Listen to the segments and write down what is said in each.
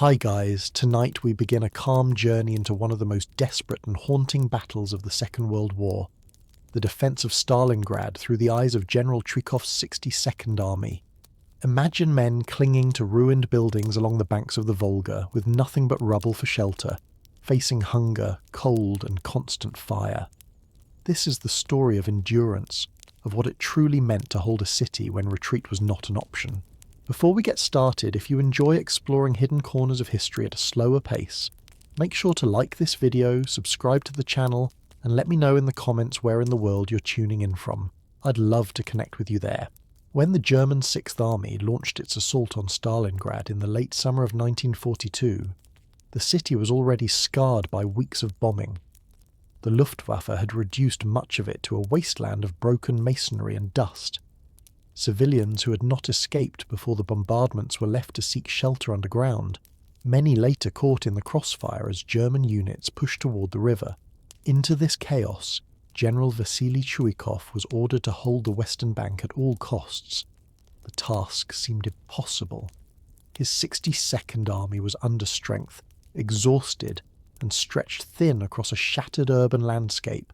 Hi guys, tonight we begin a calm journey into one of the most desperate and haunting battles of the Second World War, the defense of Stalingrad through the eyes of General Chuikov's 62nd Army. Imagine men clinging to ruined buildings along the banks of the Volga with nothing but rubble for shelter, facing hunger, cold and constant fire. This is the story of endurance, of what it truly meant to hold a city when retreat was not an option. Before we get started, if you enjoy exploring hidden corners of history at a slower pace, make sure to like this video, subscribe to the channel, and let me know in the comments where in the world you're tuning in from. I'd love to connect with you there. When the German 6th Army launched its assault on Stalingrad in the late summer of 1942, the city was already scarred by weeks of bombing. The Luftwaffe had reduced much of it to a wasteland of broken masonry and dust. Civilians who had not escaped before the bombardments were left to seek shelter underground, many later caught in the crossfire as German units pushed toward the river. Into this chaos, General Vasily Chuikov was ordered to hold the western bank at all costs. The task seemed impossible. His 62nd Army was under strength, exhausted, and stretched thin across a shattered urban landscape.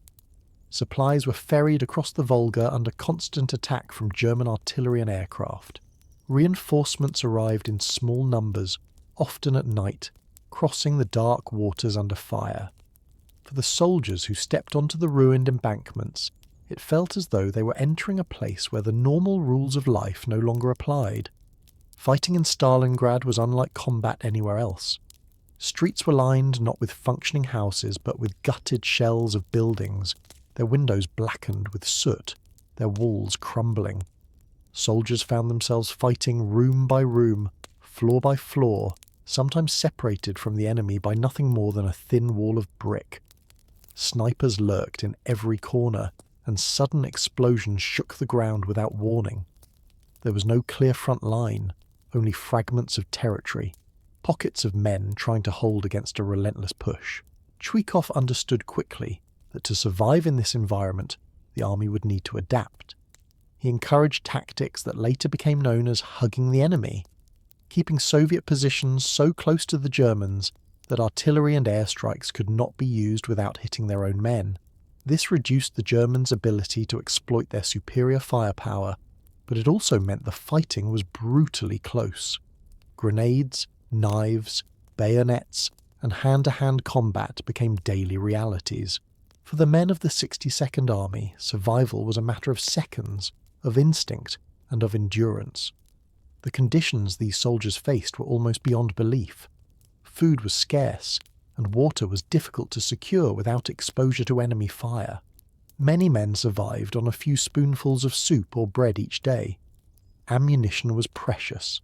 Supplies were ferried across the Volga under constant attack from German artillery and aircraft. Reinforcements arrived in small numbers, often at night, crossing the dark waters under fire. For the soldiers who stepped onto the ruined embankments, it felt as though they were entering a place where the normal rules of life no longer applied. Fighting in Stalingrad was unlike combat anywhere else. Streets were lined not with functioning houses but with gutted shells of buildings, their windows blackened with soot, their walls crumbling. Soldiers found themselves fighting room by room, floor by floor, sometimes separated from the enemy by nothing more than a thin wall of brick. Snipers lurked in every corner, and sudden explosions shook the ground without warning. There was no clear front line, only fragments of territory, pockets of men trying to hold against a relentless push. Chuikov understood quickly that to survive in this environment, the army would need to adapt. He encouraged tactics that later became known as hugging the enemy, keeping Soviet positions so close to the Germans that artillery and airstrikes could not be used without hitting their own men. This reduced the Germans' ability to exploit their superior firepower, but it also meant the fighting was brutally close. Grenades, knives, bayonets, and hand-to-hand combat became daily realities. For the men of the 62nd Army, survival was a matter of seconds, of instinct, and of endurance. The conditions these soldiers faced were almost beyond belief. Food was scarce, and water was difficult to secure without exposure to enemy fire. Many men survived on a few spoonfuls of soup or bread each day. Ammunition was precious.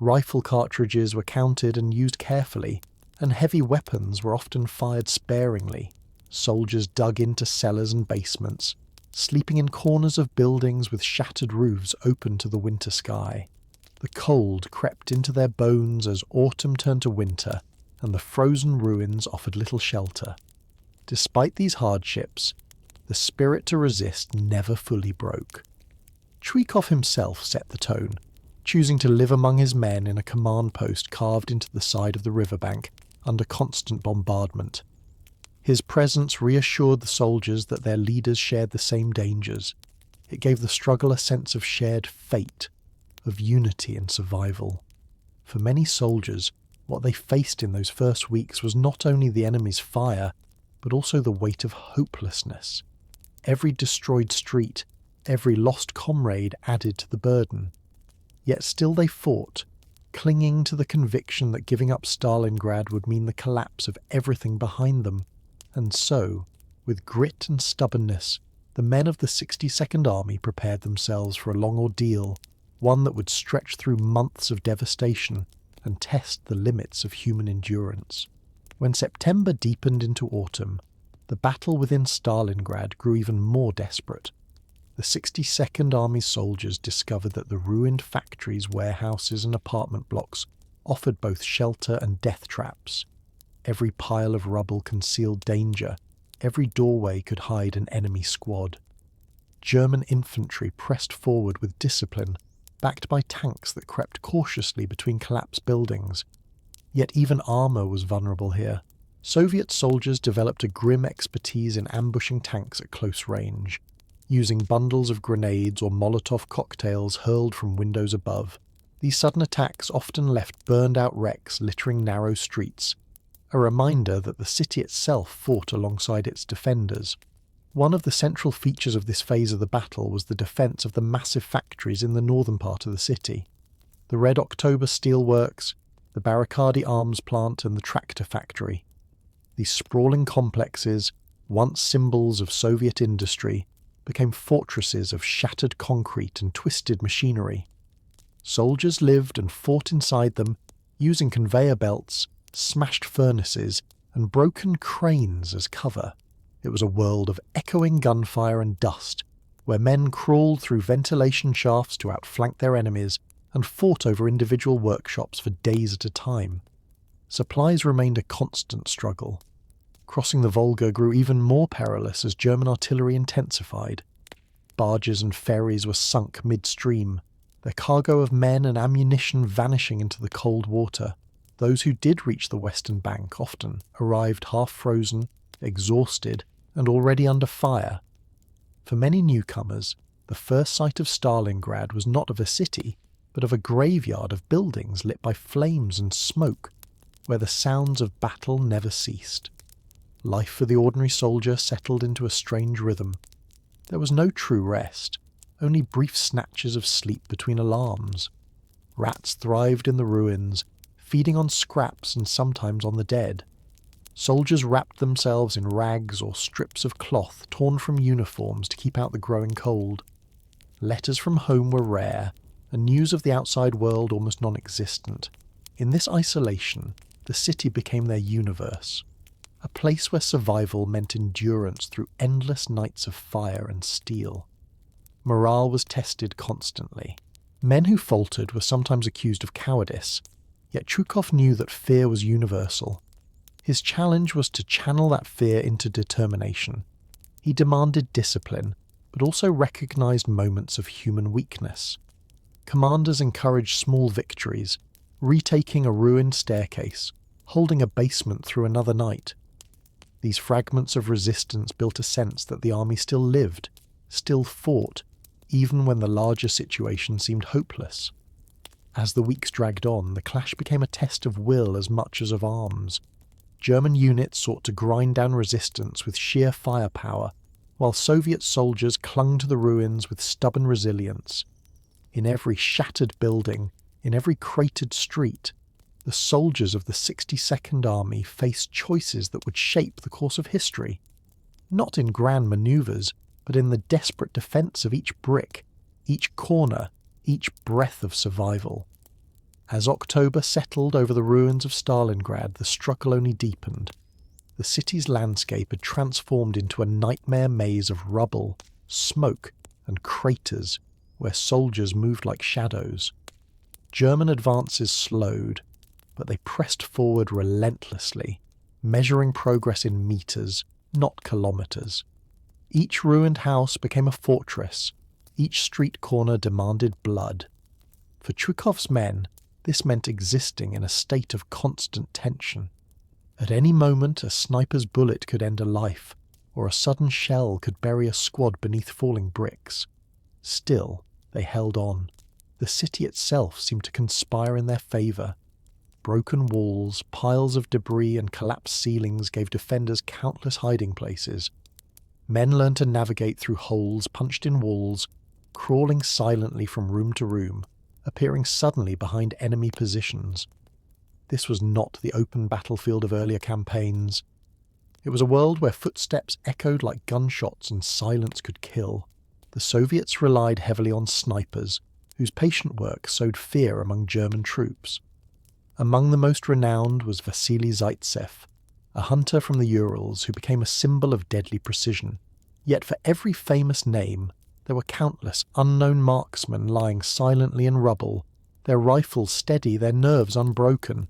Rifle cartridges were counted and used carefully, and heavy weapons were often fired sparingly. Soldiers dug into cellars and basements, sleeping in corners of buildings with shattered roofs open to the winter sky. The cold crept into their bones as autumn turned to winter, and the frozen ruins offered little shelter. Despite these hardships, the spirit to resist never fully broke. Chuikov himself set the tone, choosing to live among his men in a command post carved into the side of the riverbank under constant bombardment. His presence reassured the soldiers that their leaders shared the same dangers. It gave the struggle a sense of shared fate, of unity and survival. For many soldiers, what they faced in those first weeks was not only the enemy's fire, but also the weight of hopelessness. Every destroyed street, every lost comrade added to the burden. Yet still they fought, clinging to the conviction that giving up Stalingrad would mean the collapse of everything behind them. And so, with grit and stubbornness, the men of the 62nd Army prepared themselves for a long ordeal, one that would stretch through months of devastation and test the limits of human endurance. When September deepened into autumn, the battle within Stalingrad grew even more desperate. The 62nd Army soldiers discovered that the ruined factories, warehouses and apartment blocks offered both shelter and death traps. Every pile of rubble concealed danger, every doorway could hide an enemy squad. German infantry pressed forward with discipline, backed by tanks that crept cautiously between collapsed buildings. Yet even armor was vulnerable here. Soviet soldiers developed a grim expertise in ambushing tanks at close range, using bundles of grenades or Molotov cocktails hurled from windows above. These sudden attacks often left burned-out wrecks littering narrow streets, a reminder that the city itself fought alongside its defenders. One of the central features of this phase of the battle was the defence of the massive factories in the northern part of the city. The Red October steelworks, the Barricadi arms plant and the tractor factory. These sprawling complexes, once symbols of Soviet industry, became fortresses of shattered concrete and twisted machinery. Soldiers lived and fought inside them, using conveyor belts, smashed furnaces, and broken cranes as cover. It was a world of echoing gunfire and dust, where men crawled through ventilation shafts to outflank their enemies and fought over individual workshops for days at a time. Supplies remained a constant struggle. Crossing the Volga grew even more perilous as German artillery intensified. Barges and ferries were sunk midstream, their cargo of men and ammunition vanishing into the cold water. Those who did reach the western bank often arrived half-frozen, exhausted, and already under fire. For many newcomers, the first sight of Stalingrad was not of a city, but of a graveyard of buildings lit by flames and smoke, where the sounds of battle never ceased. Life for the ordinary soldier settled into a strange rhythm. There was no true rest, only brief snatches of sleep between alarms. Rats thrived in the ruins, feeding on scraps and sometimes on the dead. Soldiers wrapped themselves in rags or strips of cloth torn from uniforms to keep out the growing cold. Letters from home were rare, and news of the outside world almost non-existent. In this isolation, the city became their universe, a place where survival meant endurance through endless nights of fire and steel. Morale was tested constantly. Men who faltered were sometimes accused of cowardice, yet Chuikov knew that fear was universal. His challenge was to channel that fear into determination. He demanded discipline, but also recognized moments of human weakness. Commanders encouraged small victories, retaking a ruined staircase, holding a basement through another night. These fragments of resistance built a sense that the army still lived, still fought, even when the larger situation seemed hopeless. As the weeks dragged on, the clash became a test of will as much as of arms. German units sought to grind down resistance with sheer firepower, while Soviet soldiers clung to the ruins with stubborn resilience. In every shattered building, in every cratered street, the soldiers of the 62nd Army faced choices that would shape the course of history. Not in grand manoeuvres, but in the desperate defence of each brick, each corner, each breath of survival. As October settled over the ruins of Stalingrad, the struggle only deepened. The city's landscape had transformed into a nightmare maze of rubble, smoke, and craters, where soldiers moved like shadows. German advances slowed, but they pressed forward relentlessly, measuring progress in meters, not kilometers. Each ruined house became a fortress. Each street corner demanded blood. For Chuikov's men, this meant existing in a state of constant tension. At any moment, a sniper's bullet could end a life, or a sudden shell could bury a squad beneath falling bricks. Still, they held on. The city itself seemed to conspire in their favour. Broken walls, piles of debris and collapsed ceilings gave defenders countless hiding places. Men learned to navigate through holes punched in walls, crawling silently from room to room, appearing suddenly behind enemy positions. This was not the open battlefield of earlier campaigns. It was a world where footsteps echoed like gunshots and silence could kill. The Soviets relied heavily on snipers, whose patient work sowed fear among German troops. Among the most renowned was Vasily Zaitsev, a hunter from the Urals who became a symbol of deadly precision. Yet for every famous name, there were countless unknown marksmen lying silently in rubble, their rifles steady, their nerves unbroken.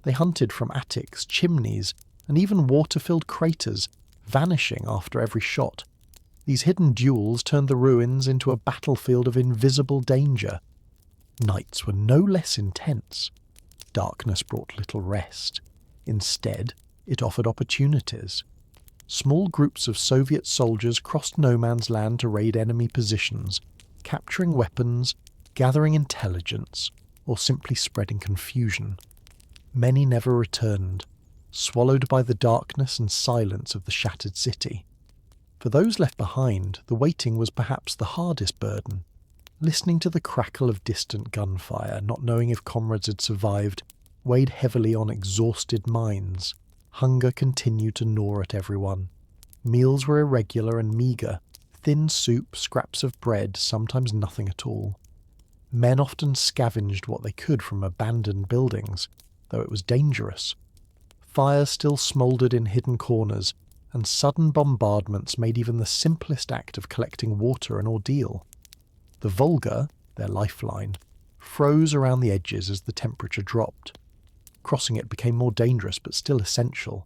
They hunted from attics, chimneys, and even water-filled craters, vanishing after every shot. These hidden duels turned the ruins into a battlefield of invisible danger. Nights were no less intense. darkness brought little rest. Instead, it offered opportunities. Small groups of Soviet soldiers crossed no man's land to raid enemy positions, capturing weapons, gathering intelligence, or simply spreading confusion. Many never returned, swallowed by the darkness and silence of the shattered city. For those left behind, the waiting was perhaps the hardest burden. Listening to the crackle of distant gunfire, not knowing if comrades had survived, weighed heavily on exhausted minds. Hunger continued to gnaw at everyone. Meals were irregular and meagre, thin soup, scraps of bread, sometimes nothing at all. Men often scavenged what they could from abandoned buildings, though it was dangerous. Fires still smouldered in hidden corners, and sudden bombardments made even the simplest act of collecting water an ordeal. The Volga, their lifeline, froze around the edges as the temperature dropped. Crossing it became more dangerous but still essential.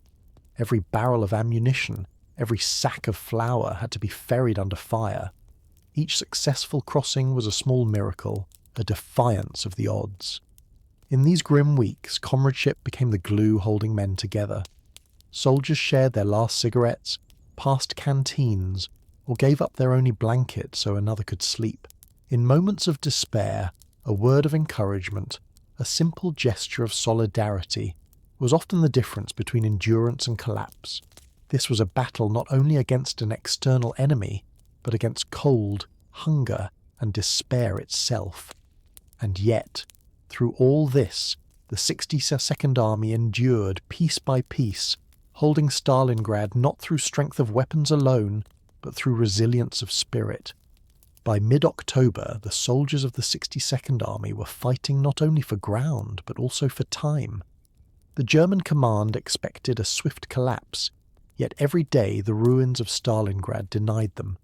Every barrel of ammunition, every sack of flour had to be ferried under fire. Each successful crossing was a small miracle, a defiance of the odds. In these grim weeks, comradeship became the glue holding men together. Soldiers shared their last cigarettes, passed canteens, or gave up their only blanket so another could sleep. In moments of despair, a word of encouragement, a simple gesture of solidarity, was often the difference between endurance and collapse. This was a battle not only against an external enemy, but against cold, hunger, and despair itself. And yet, through all this, the 62nd Army endured piece by piece, holding Stalingrad not through strength of weapons alone, but through resilience of spirit. By mid-October, the soldiers of the 62nd Army were fighting not only for ground, but also for time. The German command expected a swift collapse, yet every day the ruins of Stalingrad denied them.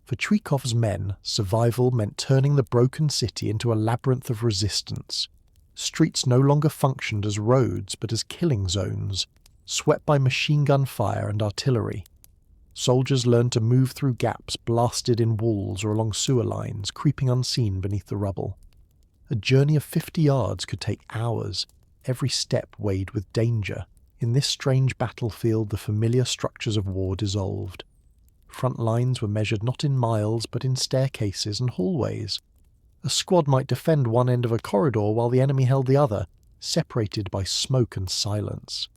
For Chuikov's men, survival meant turning the broken city into a labyrinth of resistance. Streets no longer functioned as roads, but as killing zones, swept by machine gun fire and artillery. Soldiers learned to move through gaps blasted in walls or along sewer lines, creeping unseen beneath the rubble. A journey of 50 yards could take hours, every step weighed with danger. In this strange battlefield, the familiar structures of war dissolved. Front lines were measured not in miles, but in staircases and hallways. A squad might defend one end of a corridor while the enemy held the other, separated by smoke and silence.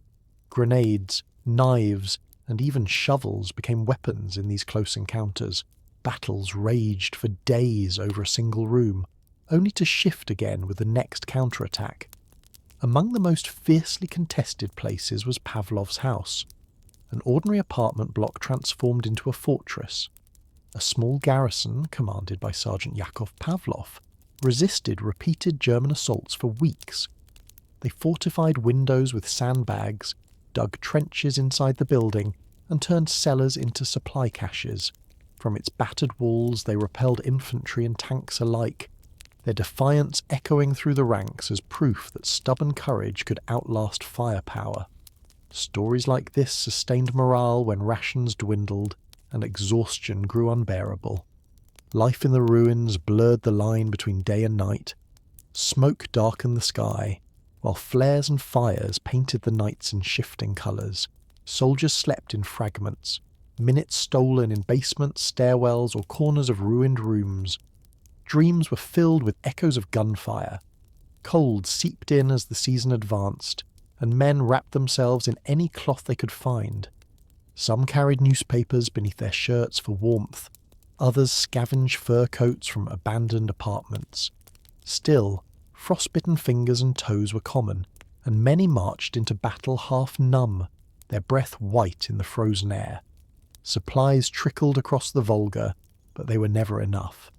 Grenades, knives, and even shovels became weapons in these close encounters. Battles raged for days over a single room, only to shift again with the next counterattack. Among the most fiercely contested places was Pavlov's house, an ordinary apartment block transformed into a fortress. A small garrison, commanded by Sergeant Yakov Pavlov, resisted repeated German assaults for weeks. They fortified windows with sandbags, dug trenches inside the building, and turned cellars into supply caches. From its battered walls they repelled infantry and tanks alike, their defiance echoing through the ranks as proof that stubborn courage could outlast firepower. Stories like this sustained morale when rations dwindled and exhaustion grew unbearable. Life in the ruins blurred the line between day and night. Smoke darkened the sky, while flares and fires painted the nights in shifting colours. Soldiers slept in fragments, minutes stolen in basements, stairwells, or corners of ruined rooms. Dreams were filled with echoes of gunfire. Cold seeped in as the season advanced, and men wrapped themselves in any cloth they could find. Some carried newspapers beneath their shirts for warmth, others scavenged fur coats from abandoned apartments. Still, frostbitten fingers and toes were common, and many marched into battle half numb, their breath white in the frozen air. Supplies trickled across the Volga, but they were never enough.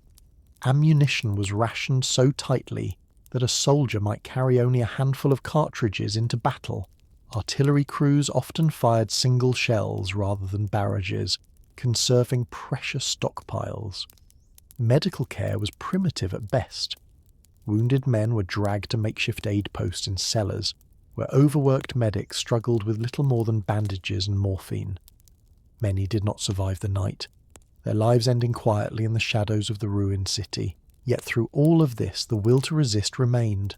Ammunition was rationed so tightly that a soldier might carry only a handful of cartridges into battle. Artillery crews often fired single shells rather than barrages, conserving precious stockpiles. Medical care was primitive at best. Wounded men were dragged to makeshift aid posts in cellars, where overworked medics struggled with little more than bandages and morphine. Many did not survive the night, their lives ending quietly in the shadows of the ruined city. Yet through all of this, the will to resist remained.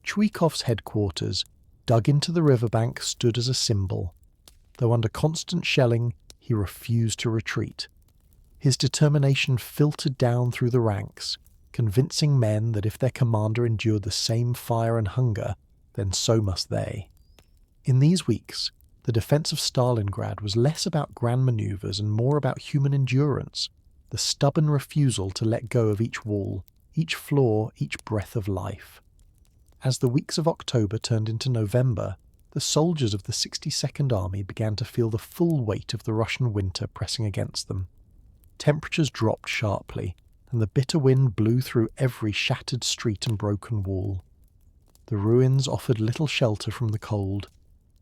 Chuikov's headquarters, dug into the riverbank, stood as a symbol. Though under constant shelling, he refused to retreat. His determination filtered down through the ranks, convincing men that if their commander endured the same fire and hunger, then so must they. In these weeks, the defense of Stalingrad was less about grand maneuvers and more about human endurance, the stubborn refusal to let go of each wall, each floor, each breath of life. As the weeks of October turned into November, the soldiers of the 62nd Army began to feel the full weight of the Russian winter pressing against them. Temperatures dropped sharply, and the bitter wind blew through every shattered street and broken wall. The ruins offered little shelter from the cold.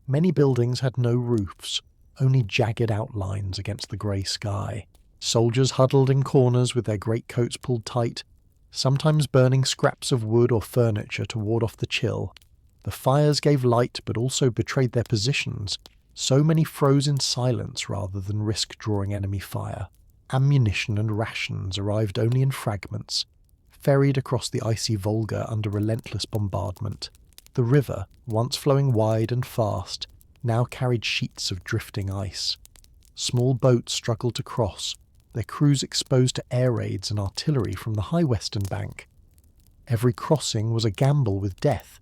Many buildings had no roofs, only jagged outlines against the grey sky. Soldiers huddled in corners with their greatcoats pulled tight, sometimes burning scraps of wood or furniture to ward off the chill. The fires gave light but also betrayed their positions. So many froze in silence rather than risk drawing enemy fire. Ammunition and rations arrived only in fragments, ferried across the icy Volga under relentless bombardment. The river, once flowing wide and fast, now carried sheets of drifting ice. Small boats struggled to cross, their crews exposed to air raids and artillery from the high western bank. Every crossing was a gamble with death,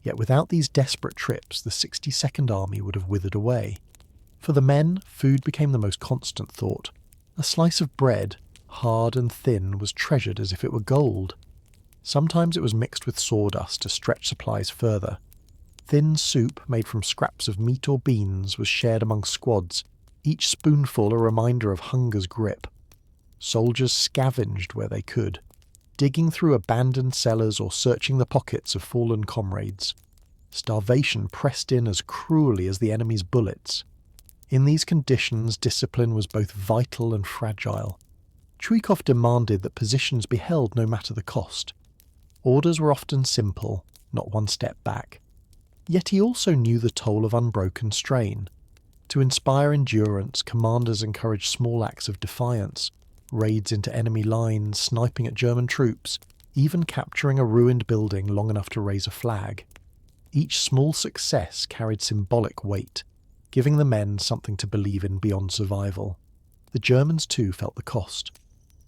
yet without these desperate trips the 62nd Army would have withered away. For the men, food became the most constant thought. A slice of bread, hard and thin, was treasured as if it were gold. Sometimes it was mixed with sawdust to stretch supplies further. Thin soup made from scraps of meat or beans was shared among squads, each spoonful a reminder of hunger's grip. Soldiers scavenged where they could, digging through abandoned cellars or searching the pockets of fallen comrades. Starvation pressed in as cruelly as the enemy's bullets. In these conditions, discipline was both vital and fragile. Chuikov demanded that positions be held no matter the cost. Orders were often simple, not one step back. Yet he also knew the toll of unbroken strain. To inspire endurance, commanders encouraged small acts of defiance, raids into enemy lines, sniping at German troops, even capturing a ruined building long enough to raise a flag. Each small success carried symbolic weight, giving the men something to believe in beyond survival. The Germans too felt the cost.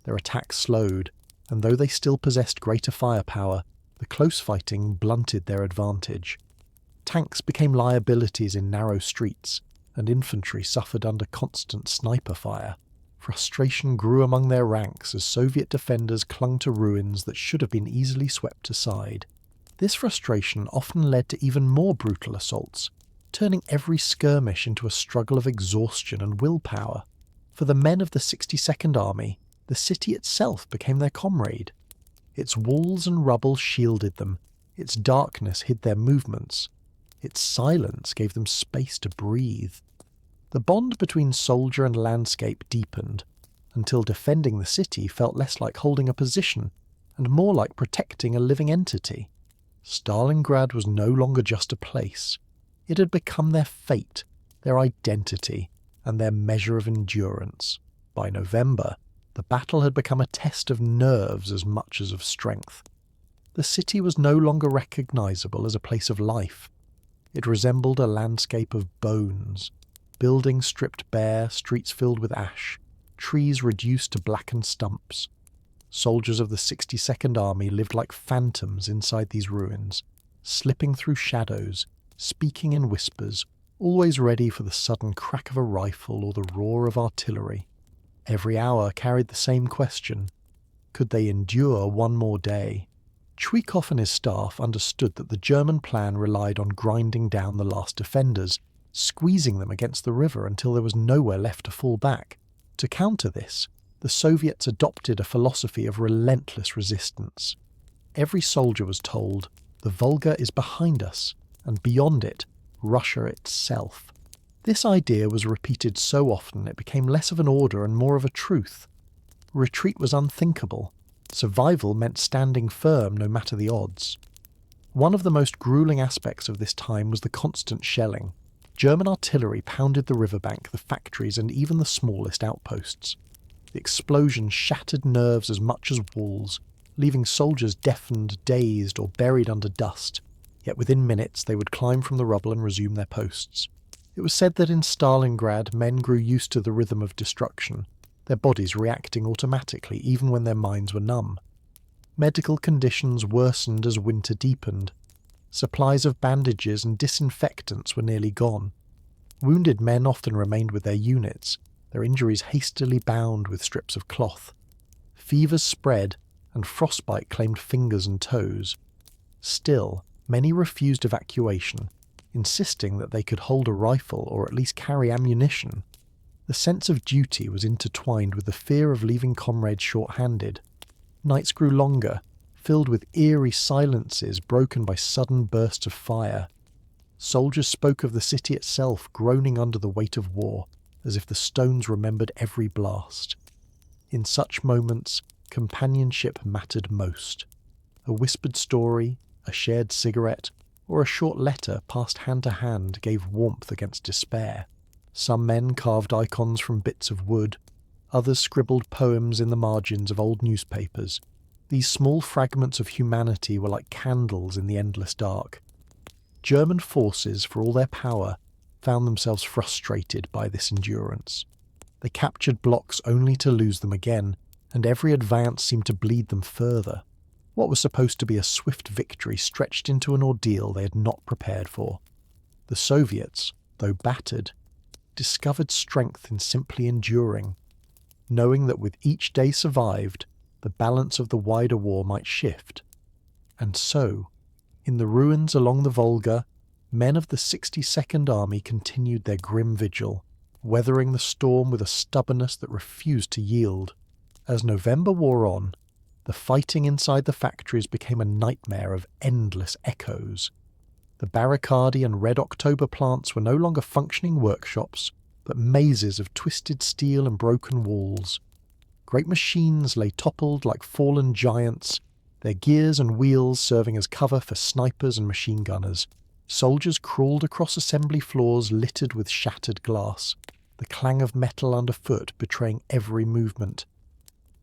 Their attacks slowed, and though they still possessed greater firepower, the close fighting blunted their advantage. Tanks became liabilities in narrow streets, and infantry suffered under constant sniper fire. Frustration grew among their ranks as Soviet defenders clung to ruins that should have been easily swept aside. This frustration often led to even more brutal assaults, turning every skirmish into a struggle of exhaustion and willpower. For the men of the 62nd Army, the city itself became their comrade. Its walls and rubble shielded them, its darkness hid their movements, its silence gave them space to breathe. The bond between soldier and landscape deepened, until defending the city felt less like holding a position and more like protecting a living entity. Stalingrad was no longer just a place. It had become their fate, their identity, and their measure of endurance. By November, the battle had become a test of nerves as much as of strength. The city was no longer recognizable as a place of life. It resembled a landscape of bones, buildings stripped bare, streets filled with ash, trees reduced to blackened stumps. Soldiers of the 62nd Army lived like phantoms inside these ruins, slipping through shadows, speaking in whispers, always ready for the sudden crack of a rifle or the roar of artillery. Every hour carried the same question: could they endure one more day? Chuikov and his staff understood that the German plan relied on grinding down the last defenders, squeezing them against the river until there was nowhere left to fall back. To counter this, the Soviets adopted a philosophy of relentless resistance. Every soldier was told, the Volga is behind us, and beyond it, Russia itself. This idea was repeated so often it became less of an order and more of a truth. Retreat was unthinkable. Survival meant standing firm no matter the odds. One of the most grueling aspects of this time was the constant shelling. German artillery pounded the riverbank, the factories, and even the smallest outposts. The explosions shattered nerves as much as walls, leaving soldiers deafened, dazed, or buried under dust. Yet within minutes they would climb from the rubble and resume their posts. It was said that in Stalingrad men grew used to the rhythm of destruction, their bodies reacting automatically even when their minds were numb. Medical conditions worsened as winter deepened. Supplies of bandages and disinfectants were nearly gone. Wounded men often remained with their units, their injuries hastily bound with strips of cloth. Fevers spread, and frostbite claimed fingers and toes. Still, many refused evacuation, insisting that they could hold a rifle or at least carry ammunition. The sense of duty was intertwined with the fear of leaving comrades short-handed. Nights grew longer, filled with eerie silences broken by sudden bursts of fire. Soldiers spoke of the city itself groaning under the weight of war, as if the stones remembered every blast. In such moments, companionship mattered most. A whispered story, a shared cigarette, or a short letter passed hand to hand gave warmth against despair. Some men carved icons from bits of wood, others scribbled poems in the margins of old newspapers. These small fragments of humanity were like candles in the endless dark. German forces, for all their power, found themselves frustrated by this endurance. They captured blocks only to lose them again, and every advance seemed to bleed them further. What was supposed to be a swift victory stretched into an ordeal they had not prepared for. The Soviets, though battered, discovered strength in simply enduring, knowing that with each day survived, the balance of the wider war might shift. And so, in the ruins along the Volga, men of the 62nd Army continued their grim vigil, weathering the storm with a stubbornness that refused to yield. As November wore on, the fighting inside the factories became a nightmare of endless echoes. The Barricadi and Red October plants were no longer functioning workshops, but mazes of twisted steel and broken walls. Great machines lay toppled like fallen giants, their gears and wheels serving as cover for snipers and machine gunners. Soldiers crawled across assembly floors littered with shattered glass, the clang of metal underfoot betraying every movement.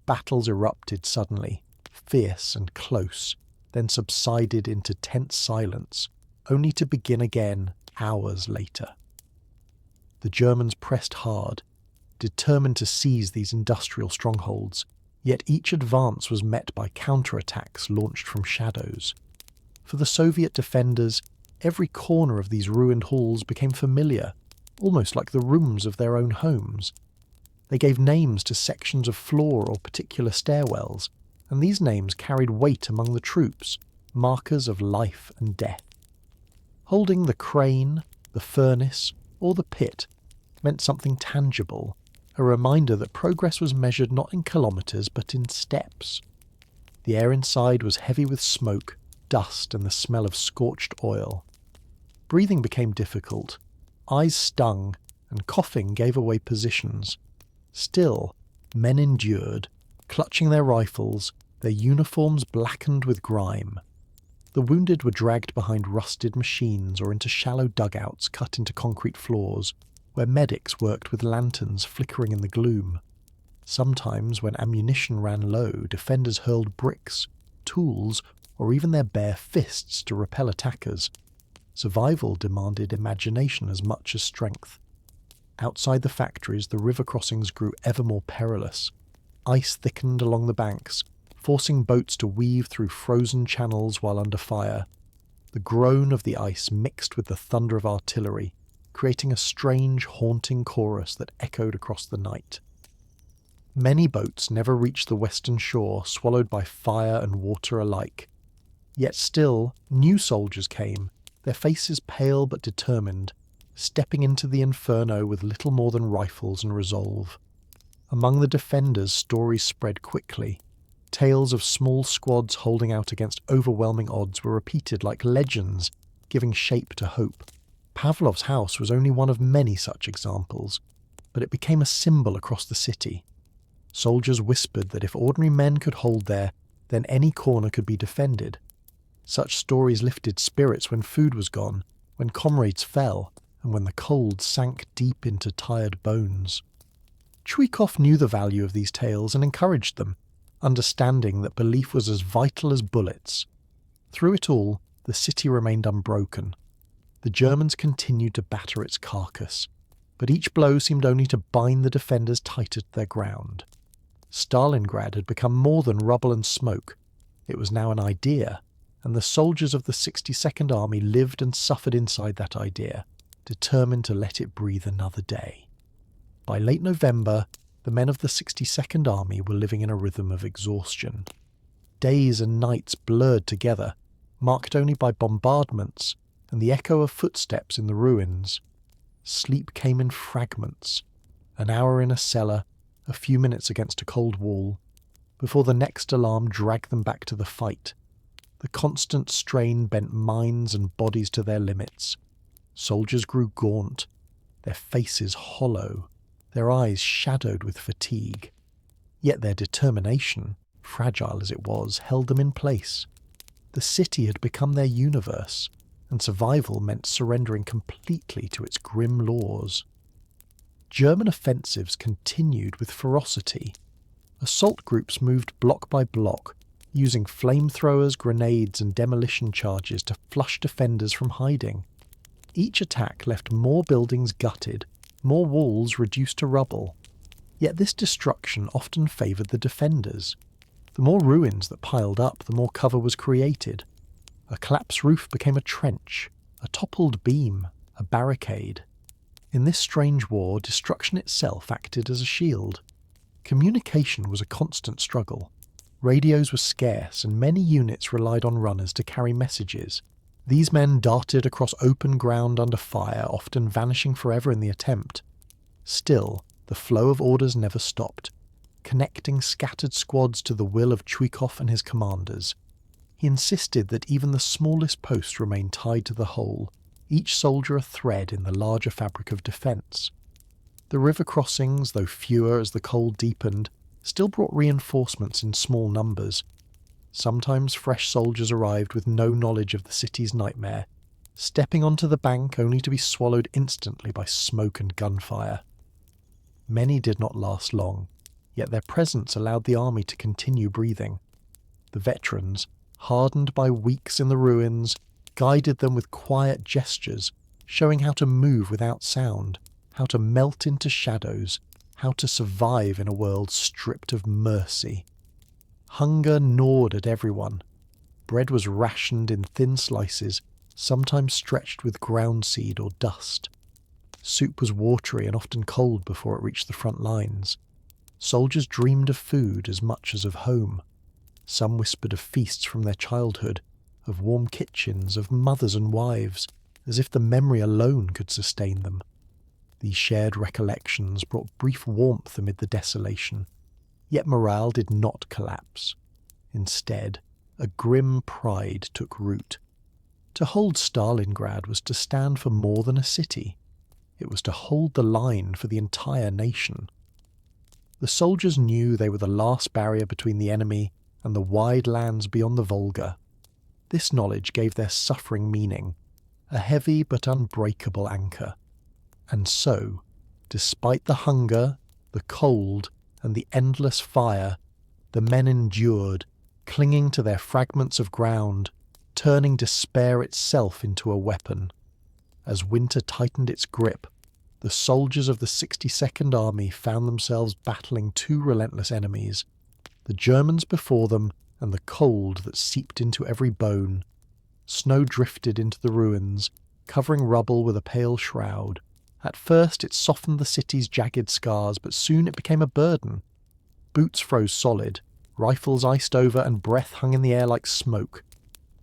Battles erupted suddenly, fierce and close, then subsided into tense silence, only to begin again hours later. The Germans pressed hard, determined to seize these industrial strongholds, yet each advance was met by counterattacks launched from shadows. For the Soviet defenders, every corner of these ruined halls became familiar, almost like the rooms of their own homes. They gave names to sections of floor or particular stairwells, and these names carried weight among the troops, markers of life and death. Holding the crane, the furnace, or the pit meant something tangible, a reminder that progress was measured not in kilometres but in steps. The air inside was heavy with smoke, dust, and the smell of scorched oil. Breathing became difficult, eyes stung, and coughing gave away positions. Still, men endured, clutching their rifles, their uniforms blackened with grime. The wounded were dragged behind rusted machines or into shallow dugouts cut into concrete floors, where medics worked with lanterns flickering in the gloom. Sometimes, when ammunition ran low, defenders hurled bricks, tools, or even their bare fists to repel attackers. Survival demanded imagination as much as strength. Outside the factories, the river crossings grew ever more perilous. Ice thickened along the banks, forcing boats to weave through frozen channels while under fire. The groan of the ice mixed with the thunder of artillery, creating a strange, haunting chorus that echoed across the night. Many boats never reached the western shore, swallowed by fire and water alike. Yet still, new soldiers came, their faces pale but determined, stepping into the inferno with little more than rifles and resolve. Among the defenders, stories spread quickly. Tales of small squads holding out against overwhelming odds were repeated like legends, giving shape to hope. Pavlov's house was only one of many such examples, but it became a symbol across the city. Soldiers whispered that if ordinary men could hold there, then any corner could be defended. Such stories lifted spirits when food was gone, when comrades fell, and when the cold sank deep into tired bones. Chuikov knew the value of these tales and encouraged them, understanding that belief was as vital as bullets. Through it all, the the city remained unbroken. The Germans continued to batter its carcass, but each blow seemed only to bind the defenders tighter to their ground. Stalingrad had become more than rubble and smoke. It was now an idea, and the soldiers of the 62nd Army lived and suffered inside that idea, determined to let it breathe another day. By late November, the men of the 62nd Army were living in a rhythm of exhaustion. Days and nights blurred together, marked only by bombardments and the echo of footsteps in the ruins. Sleep came in fragments, an hour in a cellar, a few minutes against a cold wall, before the next alarm dragged them back to the fight. The constant strain bent minds and bodies to their limits. Soldiers grew gaunt, their faces hollow, their eyes shadowed with fatigue. Yet their determination, fragile as it was, held them in place. The city had become their universe, and survival meant surrendering completely to its grim laws. German offensives continued with ferocity. Assault groups moved block by block, using flamethrowers, grenades and demolition charges to flush defenders from hiding. Each attack left more buildings gutted, more walls reduced to rubble. Yet this destruction often favoured the defenders. The more ruins that piled up, the more cover was created. A collapsed roof became a trench, a toppled beam, a barricade. In this strange war, destruction itself acted as a shield. Communication was a constant struggle. Radios were scarce, and many units relied on runners to carry messages. These men darted across open ground under fire, often vanishing forever in the attempt. Still, the flow of orders never stopped, connecting scattered squads to the will of Chuikov and his commanders. He insisted that even the smallest post remain tied to the whole, each soldier a thread in the larger fabric of defence. The river crossings, though fewer as the cold deepened, still brought reinforcements in small numbers. Sometimes fresh soldiers arrived with no knowledge of the city's nightmare, stepping onto the bank only to be swallowed instantly by smoke and gunfire. Many did not last long, yet their presence allowed the army to continue breathing. The veterans, hardened by weeks in the ruins, guided them with quiet gestures, showing how to move without sound, how to melt into shadows, how to survive in a world stripped of mercy. Hunger gnawed at everyone. Bread was rationed in thin slices, sometimes stretched with ground seed or dust. Soup was watery and often cold before it reached the front lines. Soldiers dreamed of food as much as of home. Some whispered of feasts from their childhood, of warm kitchens, of mothers and wives, as if the memory alone could sustain them. These shared recollections brought brief warmth amid the desolation. Yet morale did not collapse. Instead, a grim pride took root. To hold Stalingrad was to stand for more than a city. It was to hold the line for the entire nation. The soldiers knew they were the last barrier between the enemy and the wide lands beyond the Volga. This knowledge gave their suffering meaning, a heavy but unbreakable anchor. And so, despite the hunger, the cold, and the endless fire, the men endured, clinging to their fragments of ground, turning despair itself into a weapon. As winter tightened its grip, the soldiers of the 62nd Army found themselves battling two relentless enemies, the Germans before them and the cold that seeped into every bone. Snow drifted into the ruins, covering rubble with a pale shroud. At first it softened the city's jagged scars, but soon it became a burden. Boots froze solid, rifles iced over, and breath hung in the air like smoke.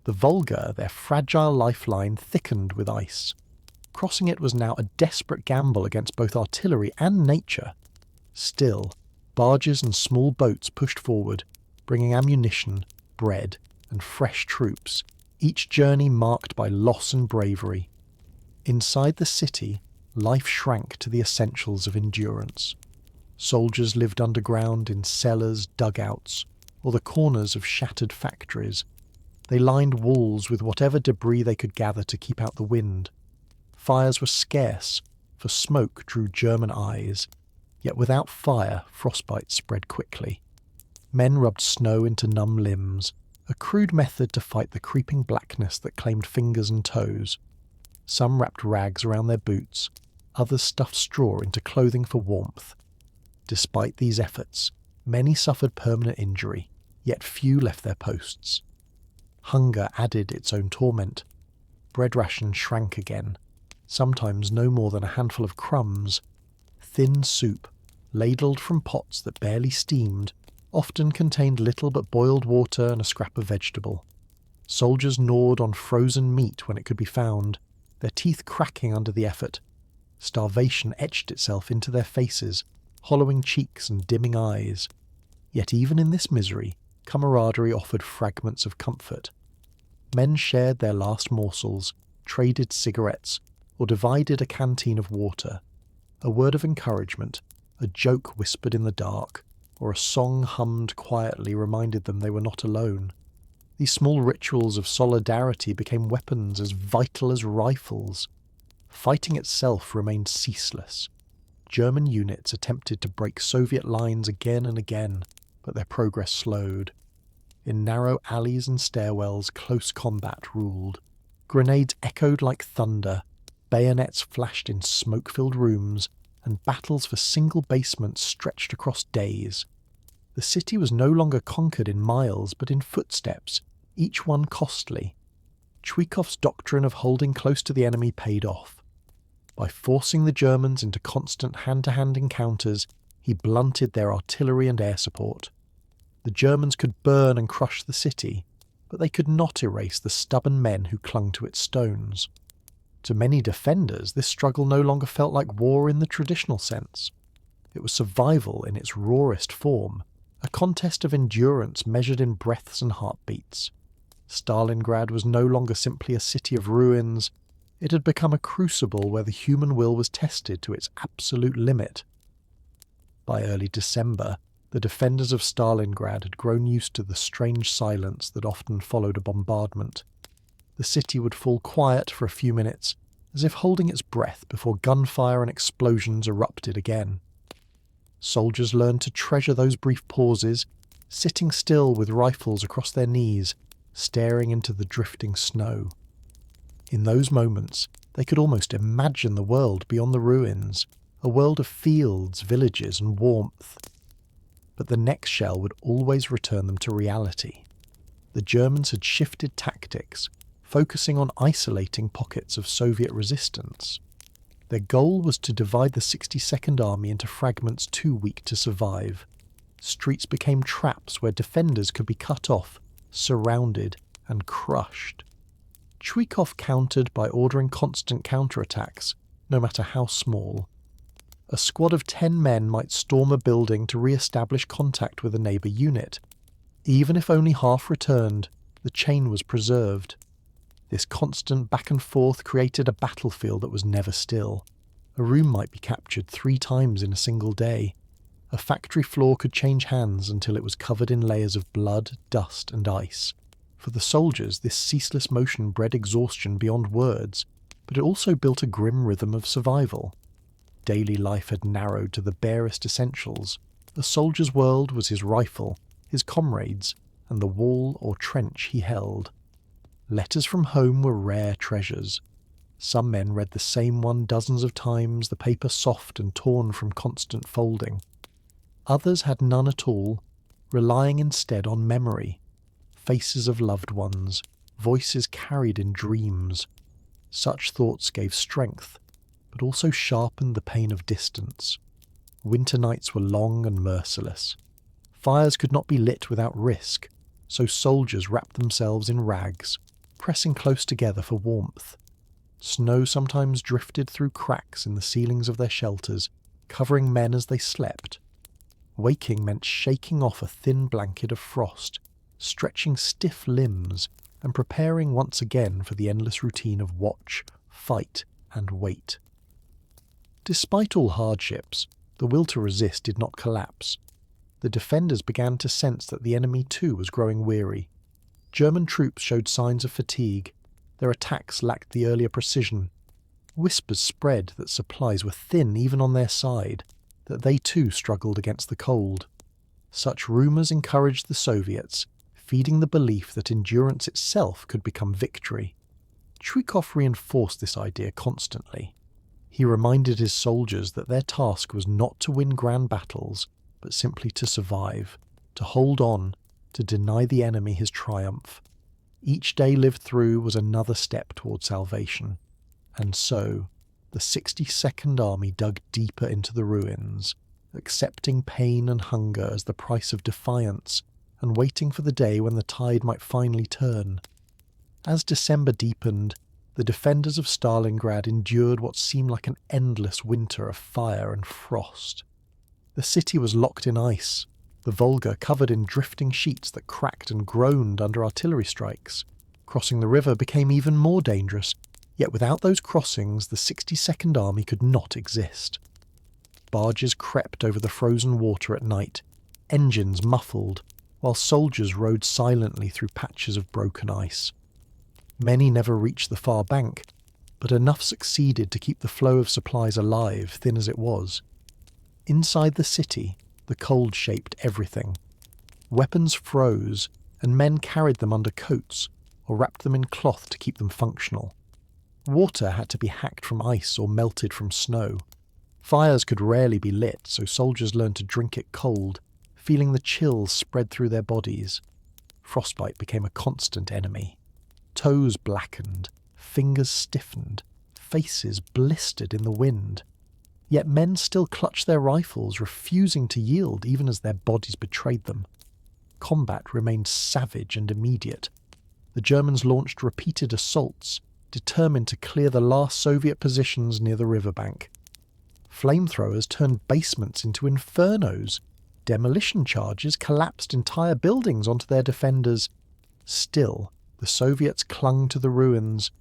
The Volga, their fragile lifeline, thickened with ice. Crossing it was now a desperate gamble against both artillery and nature. Still, barges and small boats pushed forward, bringing ammunition, bread, and fresh troops, each journey marked by loss and bravery. Inside the city, life shrank to the essentials of endurance. Soldiers lived underground in cellars, dugouts, or the corners of shattered factories. They lined walls with whatever debris they could gather to keep out the wind. Fires were scarce, for smoke drew German eyes, yet without fire, frostbite spread quickly. Men rubbed snow into numb limbs, a crude method to fight the creeping blackness that claimed fingers and toes. Some wrapped rags around their boots, others stuffed straw into clothing for warmth. Despite these efforts, many suffered permanent injury, yet few left their posts. Hunger added its own torment. Bread rations shrank again, sometimes no more than a handful of crumbs. Thin soup, ladled from pots that barely steamed, often contained little but boiled water and a scrap of vegetable. Soldiers gnawed on frozen meat when it could be found, their teeth cracking under the effort. Starvation etched itself into their faces, hollowing cheeks and dimming eyes. Yet even in this misery, camaraderie offered fragments of comfort. Men shared their last morsels, traded cigarettes, or divided a canteen of water. A word of encouragement, a joke whispered in the dark, or a song hummed quietly reminded them they were not alone. These small rituals of solidarity became weapons as vital as rifles. Fighting itself remained ceaseless. German units attempted to break Soviet lines again and again, but their progress slowed. In narrow alleys and stairwells, close combat ruled. Grenades echoed like thunder, bayonets flashed in smoke-filled rooms, and battles for single basements stretched across days. The city was no longer conquered in miles, but in footsteps, each one costly. Chuikov's doctrine of holding close to the enemy paid off. By forcing the Germans into constant hand-to-hand encounters, he blunted their artillery and air support. The Germans could burn and crush the city, but they could not erase the stubborn men who clung to its stones. To many defenders, this struggle no longer felt like war in the traditional sense. It was survival in its rawest form, a contest of endurance measured in breaths and heartbeats. Stalingrad was no longer simply a city of ruins. It had become a crucible where the human will was tested to its absolute limit. By early December, the defenders of Stalingrad had grown used to the strange silence that often followed a bombardment. The city would fall quiet for a few minutes, as if holding its breath before gunfire and explosions erupted again. Soldiers learned to treasure those brief pauses, sitting still with rifles across their knees, staring into the drifting snow. In those moments, they could almost imagine the world beyond the ruins, a world of fields, villages, and warmth. But the next shell would always return them to reality. The Germans had shifted tactics, focusing on isolating pockets of Soviet resistance. Their goal was to divide the 62nd Army into fragments too weak to survive. Streets became traps where defenders could be cut off, surrounded, and crushed. Chuikov countered by ordering constant counterattacks, no matter how small. A squad of 10 men might storm a building to re-establish contact with a neighbour unit. Even if only half returned, the chain was preserved. This constant back and forth created a battlefield that was never still. A room might be captured 3 times in a single day. A factory floor could change hands until it was covered in layers of blood, dust, and ice. For the soldiers, this ceaseless motion bred exhaustion beyond words, but it also built a grim rhythm of survival. Daily life had narrowed to the barest essentials. A soldier's world was his rifle, his comrades, and the wall or trench he held. Letters from home were rare treasures. Some men read the same one dozens of times, the paper soft and torn from constant folding. Others had none at all, relying instead on memory. Faces of loved ones, voices carried in dreams. Such thoughts gave strength, but also sharpened the pain of distance. Winter nights were long and merciless. Fires could not be lit without risk, so soldiers wrapped themselves in rags, pressing close together for warmth. Snow sometimes drifted through cracks in the ceilings of their shelters, covering men as they slept. Waking meant shaking off a thin blanket of frost, stretching stiff limbs, and preparing once again for the endless routine of watch, fight, and wait. Despite all hardships, the will to resist did not collapse. The defenders began to sense that the enemy too was growing weary. German troops showed signs of fatigue. Their attacks lacked the earlier precision. Whispers spread that supplies were thin even on their side, that they too struggled against the cold. Such rumours encouraged the Soviets, feeding the belief that endurance itself could become victory. Chuikov reinforced this idea constantly. He reminded his soldiers that their task was not to win grand battles, but simply to survive, to hold on, to deny the enemy his triumph. Each day lived through was another step toward salvation. And so, the 62nd Army dug deeper into the ruins, accepting pain and hunger as the price of defiance, and waiting for the day when the tide might finally turn. As December deepened, the defenders of Stalingrad endured what seemed like an endless winter of fire and frost. The city was locked in ice, the Volga covered in drifting sheets that cracked and groaned under artillery strikes. Crossing the river became even more dangerous, yet without those crossings the 62nd Army could not exist. Barges crept over the frozen water at night, engines muffled, while soldiers rode silently through patches of broken ice. Many never reached the far bank, but enough succeeded to keep the flow of supplies alive, thin as it was. Inside the city, the cold shaped everything. Weapons froze, and men carried them under coats, or wrapped them in cloth to keep them functional. Water had to be hacked from ice or melted from snow. Fires could rarely be lit, so soldiers learned to drink it cold, feeling the chills spread through their bodies. Frostbite became a constant enemy. Toes blackened, fingers stiffened, faces blistered in the wind. Yet men still clutched their rifles, refusing to yield even as their bodies betrayed them. Combat remained savage and immediate. The Germans launched repeated assaults, determined to clear the last Soviet positions near the riverbank. Flamethrowers turned basements into infernos. Demolition charges collapsed entire buildings onto their defenders. Still, the Soviets clung to the ruins.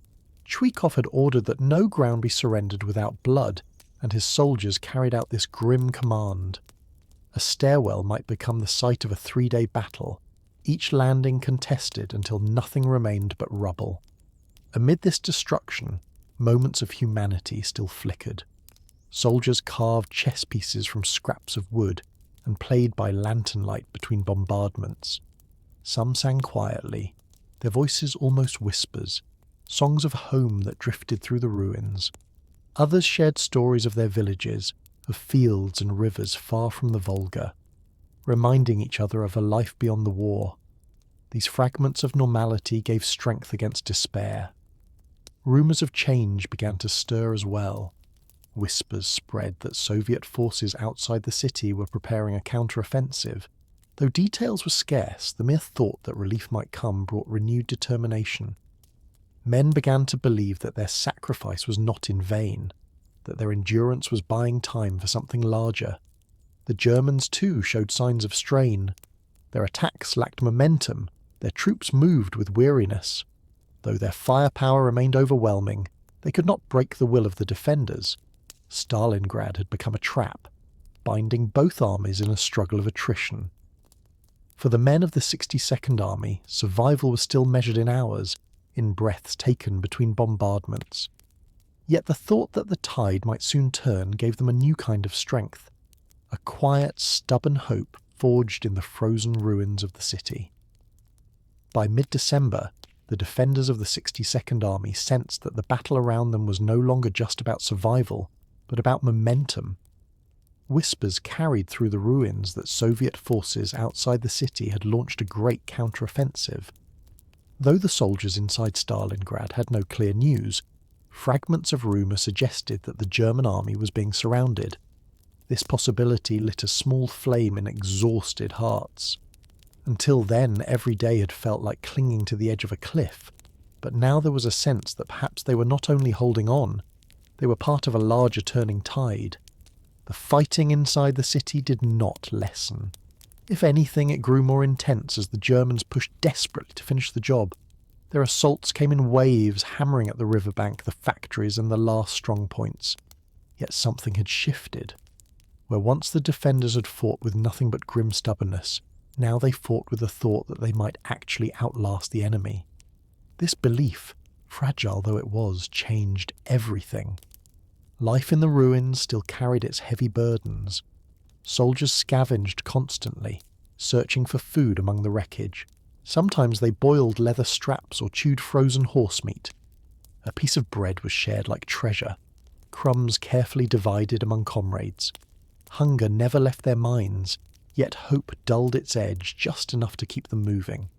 Chuikov had ordered that no ground be surrendered without blood, and his soldiers carried out this grim command. A stairwell might become the site of a 3-day battle, each landing contested until nothing remained but rubble. Amid this destruction, moments of humanity still flickered. Soldiers carved chess pieces from scraps of wood and played by lantern light between bombardments. Some sang quietly, their voices almost whispers, songs of home that drifted through the ruins. Others shared stories of their villages, of fields and rivers far from the Volga, reminding each other of a life beyond the war. These fragments of normality gave strength against despair. Rumours of change began to stir as well. Whispers spread that Soviet forces outside the city were preparing a counter-offensive. Though details were scarce, the mere thought that relief might come brought renewed determination. Men began to believe that their sacrifice was not in vain, that their endurance was buying time for something larger. The Germans, too, showed signs of strain. Their attacks lacked momentum, their troops moved with weariness. Though their firepower remained overwhelming, they could not break the will of the defenders. Stalingrad had become a trap, binding both armies in a struggle of attrition. For the men of the 62nd Army, survival was still measured in hours, in breaths taken between bombardments. Yet the thought that the tide might soon turn gave them a new kind of strength, a quiet, stubborn hope forged in the frozen ruins of the city. By mid-December, the defenders of the 62nd Army sensed that the battle around them was no longer just about survival, but about momentum. Whispers carried through the ruins that Soviet forces outside the city had launched a great counter-offensive. Though the soldiers inside Stalingrad had no clear news, fragments of rumour suggested that the German army was being surrounded. This possibility lit a small flame in exhausted hearts. Until then, every day had felt like clinging to the edge of a cliff, but now there was a sense that perhaps they were not only holding on, they were part of a larger turning tide. The fighting inside the city did not lessen. If anything, it grew more intense as the Germans pushed desperately to finish the job. Their assaults came in waves, hammering at the riverbank, the factories, and the last strong points. Yet something had shifted. Where once the defenders had fought with nothing but grim stubbornness, now they fought with the thought that they might actually outlast the enemy. This belief, fragile though it was, changed everything. Life in the ruins still carried its heavy burdens. Soldiers scavenged constantly, searching for food among the wreckage. Sometimes they boiled leather straps or chewed frozen horse meat. A piece of bread was shared like treasure, crumbs carefully divided among comrades. Hunger never left their minds, yet hope dulled its edge just enough to keep them moving.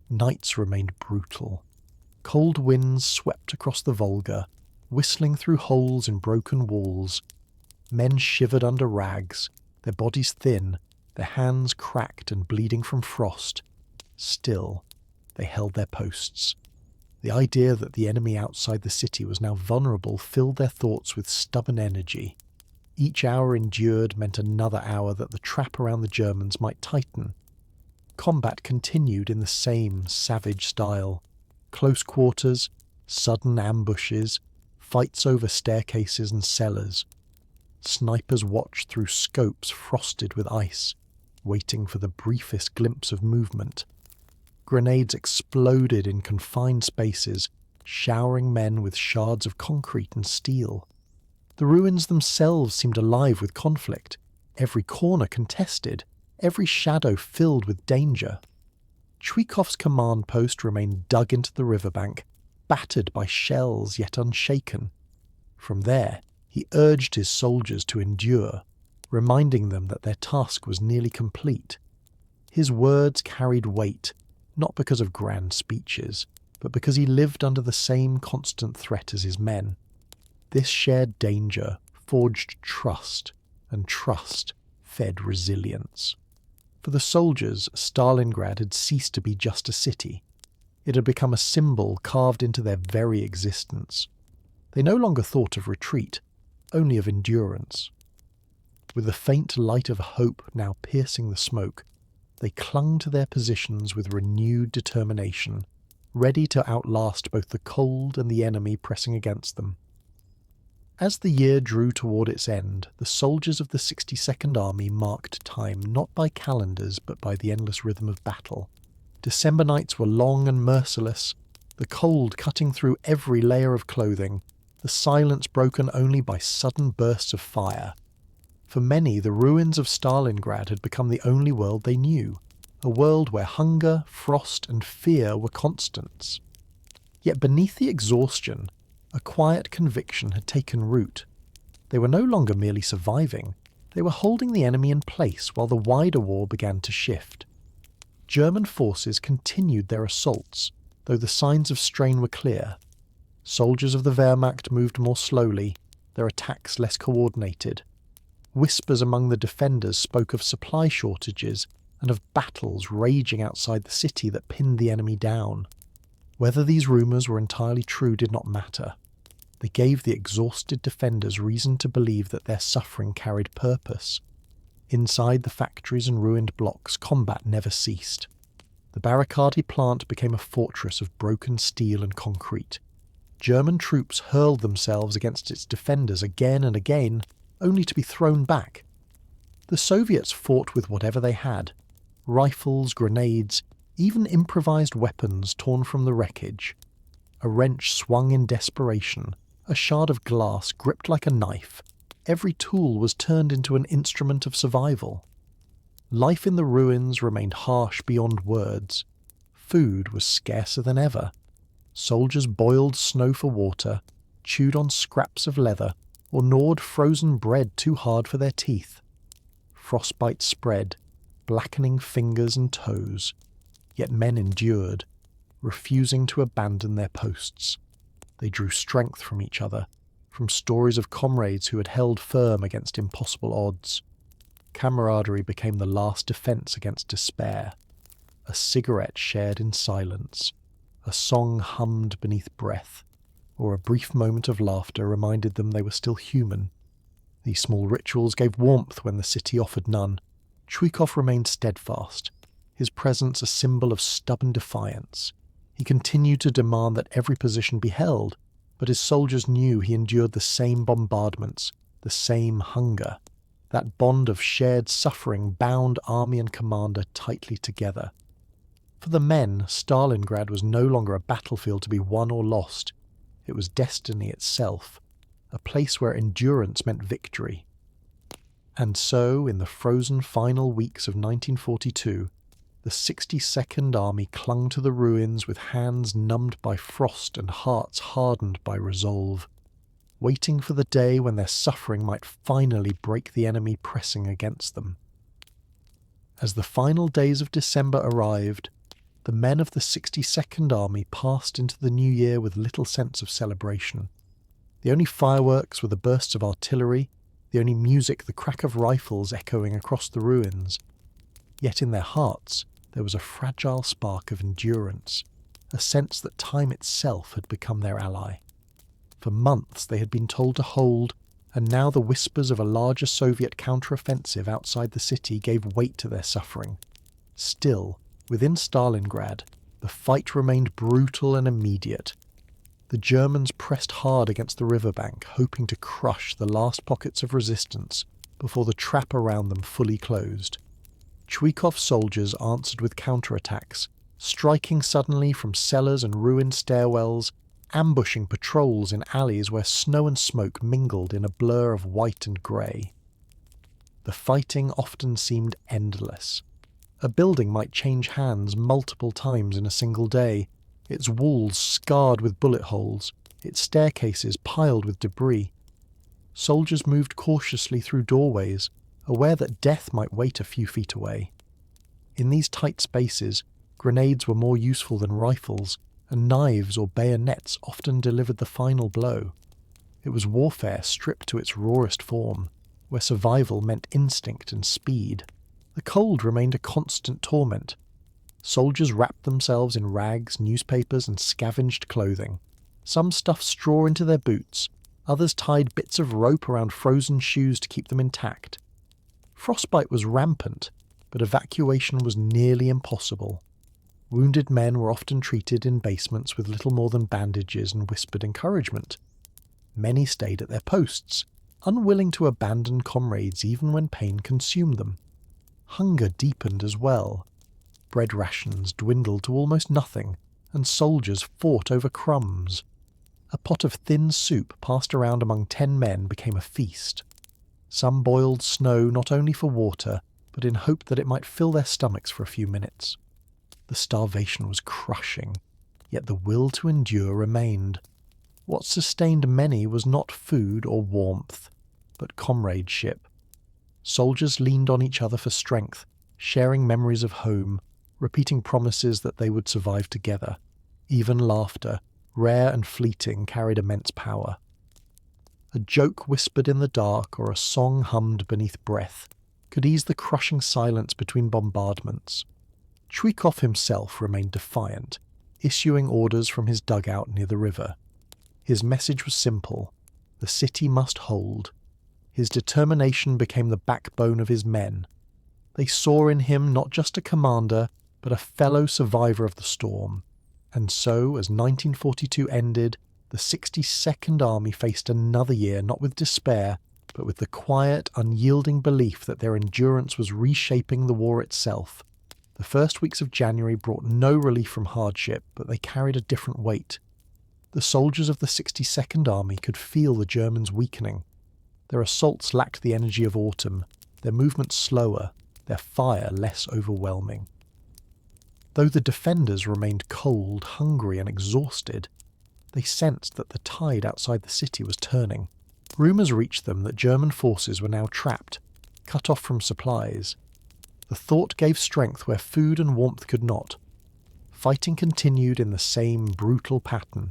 Nights remained brutal. Cold winds swept across the Volga, whistling through holes in broken walls. Men shivered under rags, their bodies thin, their hands cracked and bleeding from frost. Still, they held their posts. The idea that the enemy outside the city was now vulnerable filled their thoughts with stubborn energy. Each hour endured meant another hour that the trap around the Germans might tighten. Combat continued in the same savage style. Close quarters, sudden ambushes, fights over staircases and cellars. Snipers watched through scopes frosted with ice, waiting for the briefest glimpse of movement. Grenades exploded in confined spaces, showering men with shards of concrete and steel. The ruins themselves seemed alive with conflict, every corner contested, every shadow filled with danger. Chuikov's command post remained dug into the riverbank, battered by shells yet unshaken. From there, he urged his soldiers to endure, reminding them that their task was nearly complete. His words carried weight, not because of grand speeches, but because he lived under the same constant threat as his men. This shared danger forged trust, and trust fed resilience. For the soldiers, Stalingrad had ceased to be just a city. It had become a symbol carved into their very existence. They no longer thought of retreat, only of endurance. With the faint light of hope now piercing the smoke, they clung to their positions with renewed determination, ready to outlast both the cold and the enemy pressing against them. As the year drew toward its end, the soldiers of the 62nd Army marked time not by calendars but by the endless rhythm of battle. December nights were long and merciless, the cold cutting through every layer of clothing, the silence broken only by sudden bursts of fire. For many, the ruins of Stalingrad had become the only world they knew, a world where hunger, frost, and fear were constants. Yet beneath the exhaustion, a quiet conviction had taken root. They were no longer merely surviving, they were holding the enemy in place while the wider war began to shift. German forces continued their assaults, though the signs of strain were clear. Soldiers of the Wehrmacht moved more slowly, their attacks less coordinated. Whispers among the defenders spoke of supply shortages and of battles raging outside the city that pinned the enemy down. Whether these rumours were entirely true did not matter. They gave the exhausted defenders reason to believe that their suffering carried purpose. Inside the factories and ruined blocks, combat never ceased. The Barricadi plant became a fortress of broken steel and concrete. German troops hurled themselves against its defenders again and again, only to be thrown back. The Soviets fought with whatever they had: rifles, grenades, even improvised weapons torn from the wreckage. A wrench swung in desperation, a shard of glass gripped like a knife. Every tool was turned into an instrument of survival. Life in the ruins remained harsh beyond words. Food was scarcer than ever. Soldiers boiled snow for water, chewed on scraps of leather, or gnawed frozen bread too hard for their teeth. Frostbite spread, blackening fingers and toes. Yet men endured, refusing to abandon their posts. They drew strength from each other, from stories of comrades who had held firm against impossible odds. Camaraderie became the last defence against despair. A cigarette shared in silence, a song hummed beneath breath, or a brief moment of laughter reminded them they were still human. These small rituals gave warmth when the city offered none. Chuikov remained steadfast, his presence a symbol of stubborn defiance. He continued to demand that every position be held, but his soldiers knew he endured the same bombardments, the same hunger. That bond of shared suffering bound army and commander tightly together. For the men, Stalingrad was no longer a battlefield to be won or lost. It was destiny itself, a place where endurance meant victory. And so, in the frozen final weeks of 1942, the 62nd Army clung to the ruins with hands numbed by frost and hearts hardened by resolve, waiting for the day when their suffering might finally break the enemy pressing against them. As the final days of December arrived, the men of the 62nd Army passed into the new year with little sense of celebration. The only fireworks were the bursts of artillery, the only music the crack of rifles echoing across the ruins. Yet in their hearts there was a fragile spark of endurance, a sense that time itself had become their ally. For months they had been told to hold, and now the whispers of a larger Soviet counteroffensive outside the city gave weight to their suffering. Still, within Stalingrad, the fight remained brutal and immediate. The Germans pressed hard against the riverbank, hoping to crush the last pockets of resistance before the trap around them fully closed. Chuikov soldiers answered with counterattacks, striking suddenly from cellars and ruined stairwells, ambushing patrols in alleys where snow and smoke mingled in a blur of white and grey. The fighting often seemed endless. A building might change hands multiple times in a single day, its walls scarred with bullet holes, its staircases piled with debris. Soldiers moved cautiously through doorways, aware that death might wait a few feet away. In these tight spaces, grenades were more useful than rifles, and knives or bayonets often delivered the final blow. It was warfare stripped to its rawest form, where survival meant instinct and speed. The cold remained a constant torment. Soldiers wrapped themselves in rags, newspapers, and scavenged clothing. Some stuffed straw into their boots, others tied bits of rope around frozen shoes to keep them intact. Frostbite was rampant, but evacuation was nearly impossible. Wounded men were often treated in basements with little more than bandages and whispered encouragement. Many stayed at their posts, unwilling to abandon comrades even when pain consumed them. Hunger deepened as well. Bread rations dwindled to almost nothing, and soldiers fought over crumbs. A pot of thin soup passed around among 10 men became a feast. Some boiled snow not only for water, but in hope that it might fill their stomachs for a few minutes. The starvation was crushing, yet the will to endure remained. What sustained many was not food or warmth, but comradeship. Soldiers leaned on each other for strength, sharing memories of home, repeating promises that they would survive together. Even laughter, rare and fleeting, carried immense power. A joke whispered in the dark or a song hummed beneath breath could ease the crushing silence between bombardments. Chuikov himself remained defiant, issuing orders from his dugout near the river. His message was simple: the city must hold. His determination became the backbone of his men. They saw in him not just a commander, but a fellow survivor of the storm. And so, as 1942 ended, the 62nd Army faced another year not with despair, but with the quiet, unyielding belief that their endurance was reshaping the war itself. The first weeks of January brought no relief from hardship, but they carried a different weight. The soldiers of the 62nd Army could feel the Germans weakening. Their assaults lacked the energy of autumn, their movements slower, their fire less overwhelming. Though the defenders remained cold, hungry, and exhausted, they sensed that the tide outside the city was turning. Rumours reached them that German forces were now trapped, cut off from supplies. The thought gave strength where food and warmth could not. Fighting continued in the same brutal pattern.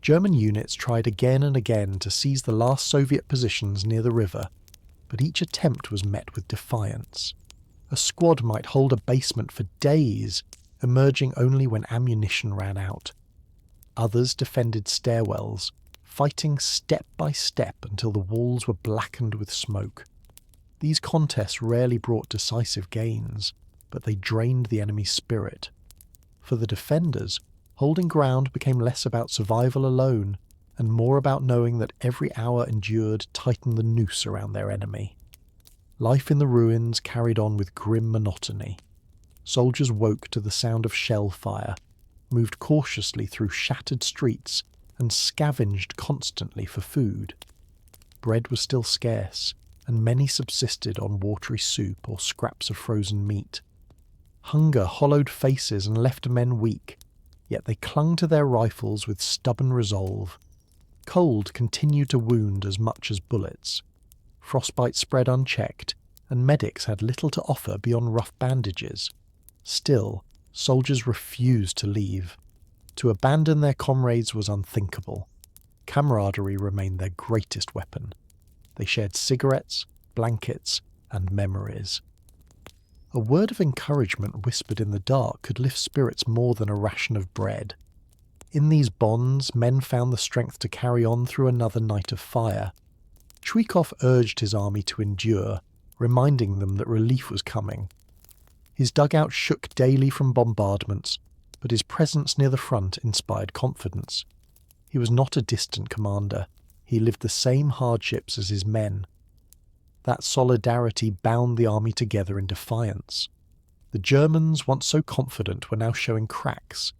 German units tried again and again to seize the last Soviet positions near the river, but each attempt was met with defiance. A squad might hold a basement for days, emerging only when ammunition ran out. Others defended stairwells, fighting step by step until the walls were blackened with smoke. These contests rarely brought decisive gains, but they drained the enemy's spirit. For the defenders, holding ground became less about survival alone, and more about knowing that every hour endured tightened the noose around their enemy. Life in the ruins carried on with grim monotony. Soldiers woke to the sound of shell fire, moved cautiously through shattered streets, and scavenged constantly for food. Bread was still scarce, and many subsisted on watery soup or scraps of frozen meat. Hunger hollowed faces and left men weak, yet they clung to their rifles with stubborn resolve. Cold continued to wound as much as bullets. Frostbite spread unchecked, and medics had little to offer beyond rough bandages. Still, soldiers refused to leave. To abandon their comrades was unthinkable. Camaraderie remained their greatest weapon. They shared cigarettes, blankets, and memories. A word of encouragement whispered in the dark could lift spirits more than a ration of bread. In these bonds, men found the strength to carry on through another night of fire. Chuikov urged his army to endure, reminding them that relief was coming. His dugout shook daily from bombardments, but his presence near the front inspired confidence. He was not a distant commander. He lived the same hardships as his men. That solidarity bound the army together in defiance. The Germans, once so confident, were now showing cracks.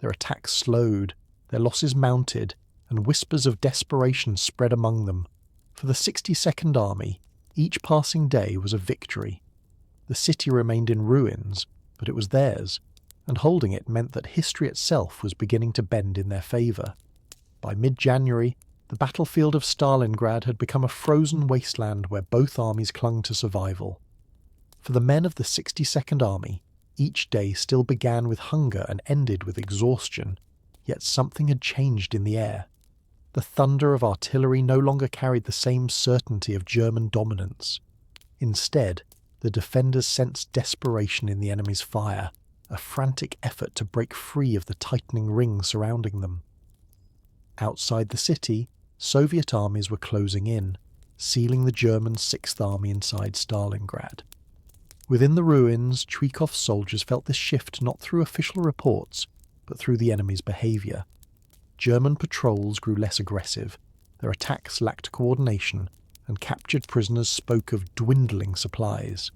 Their attacks slowed, their losses mounted, and whispers of desperation spread among them. For the 62nd Army, each passing day was a victory. The city remained in ruins, but it was theirs, and holding it meant that history itself was beginning to bend in their favour. By mid-January, the battlefield of Stalingrad had become a frozen wasteland where both armies clung to survival. For the men of the 62nd Army, each day still began with hunger and ended with exhaustion, yet something had changed in the air. The thunder of artillery no longer carried the same certainty of German dominance. Instead, the defenders sensed desperation in the enemy's fire, a frantic effort to break free of the tightening ring surrounding them. Outside the city, Soviet armies were closing in, sealing the German 6th Army inside Stalingrad. Within the ruins, Chuikov's soldiers felt this shift not through official reports, but through the enemy's behaviour. German patrols grew less aggressive, their attacks lacked coordination, and captured prisoners spoke of dwindling supplies.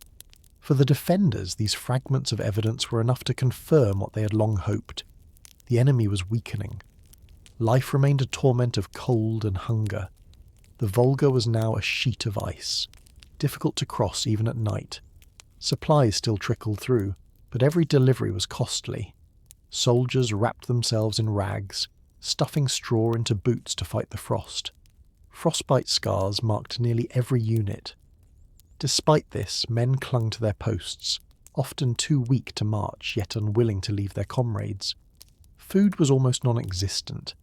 For the defenders, these fragments of evidence were enough to confirm what they had long hoped. The enemy was weakening. Life remained a torment of cold and hunger. The Volga was now a sheet of ice, difficult to cross even at night. Supplies still trickled through, but every delivery was costly. Soldiers wrapped themselves in rags, stuffing straw into boots to fight the frost. Frostbite scars marked nearly every unit. Despite this, men clung to their posts, often too weak to march yet unwilling to leave their comrades. Food was almost non-existent.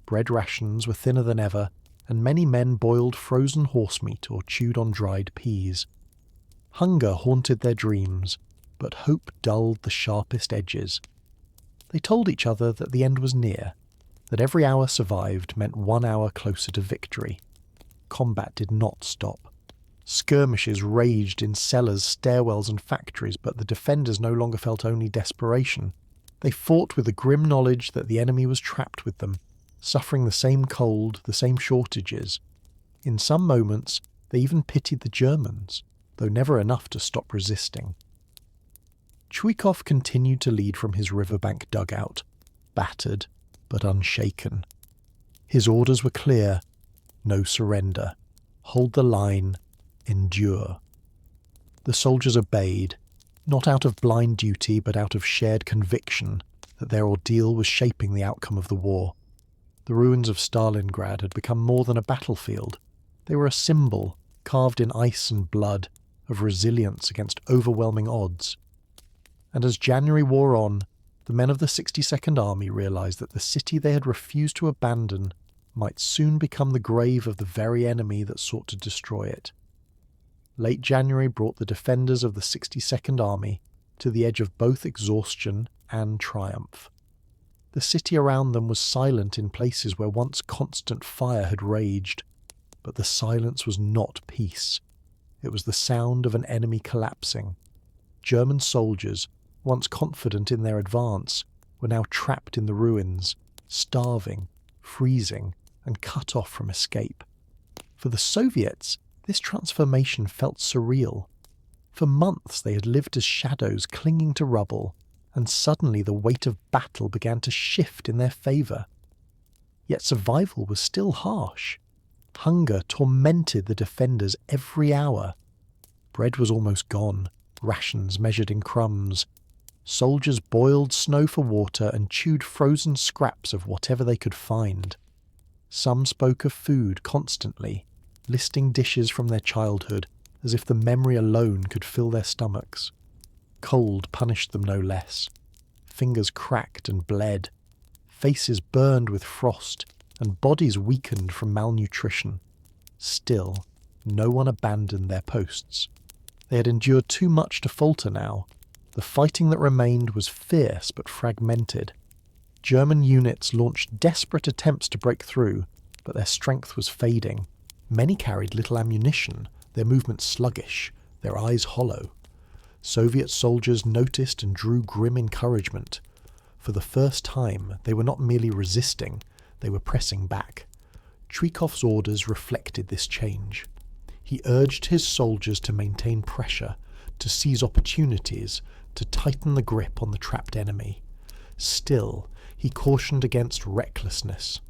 Bread rations were thinner than ever, and many men boiled frozen horse meat or chewed on dried peas. Hunger haunted their dreams, but hope dulled the sharpest edges. They told each other that the end was near, that every hour survived meant 1 hour closer to victory. Combat did not stop. Skirmishes raged in cellars, stairwells and factories, but the defenders no longer felt only desperation. They fought with the grim knowledge that the enemy was trapped with them, suffering the same cold, the same shortages. In some moments, they even pitied the Germans, though never enough to stop resisting. Chuikov continued to lead from his riverbank dugout, battered but unshaken. His orders were clear: no surrender, hold the line, endure. The soldiers obeyed, not out of blind duty but out of shared conviction that their ordeal was shaping the outcome of the war. The ruins of Stalingrad had become more than a battlefield. They were a symbol, carved in ice and blood, of resilience against overwhelming odds. And as January wore on, the men of the 62nd Army realised that the city they had refused to abandon might soon become the grave of the very enemy that sought to destroy it. Late January brought the defenders of the 62nd Army to the edge of both exhaustion and triumph. The city around them was silent in places where once constant fire had raged, but the silence was not peace. It was the sound of an enemy collapsing. German soldiers, once confident in their advance, were now trapped in the ruins, starving, freezing, and cut off from escape. For the Soviets, this transformation felt surreal. For months they had lived as shadows clinging to rubble, and suddenly the weight of battle began to shift in their favour. Yet survival was still harsh. Hunger tormented the defenders every hour. Bread was almost gone, rations measured in crumbs, Soldiers boiled snow for water and chewed frozen scraps of whatever they could find. Some spoke of food constantly, listing dishes from their childhood as if the memory alone could fill their stomachs. Cold punished them no less. Fingers cracked and bled, faces burned with frost, and bodies weakened from malnutrition. Still, no one abandoned their posts. They had endured too much to falter now. The fighting that remained was fierce but fragmented. German units launched desperate attempts to break through, but their strength was fading. Many carried little ammunition, their movements sluggish, their eyes hollow. Soviet soldiers noticed and drew grim encouragement. For the first time, they were not merely resisting, they were pressing back. Chuikov's orders reflected this change. He urged his soldiers to maintain pressure, to seize opportunities, to tighten the grip on the trapped enemy. Still, he cautioned against recklessness.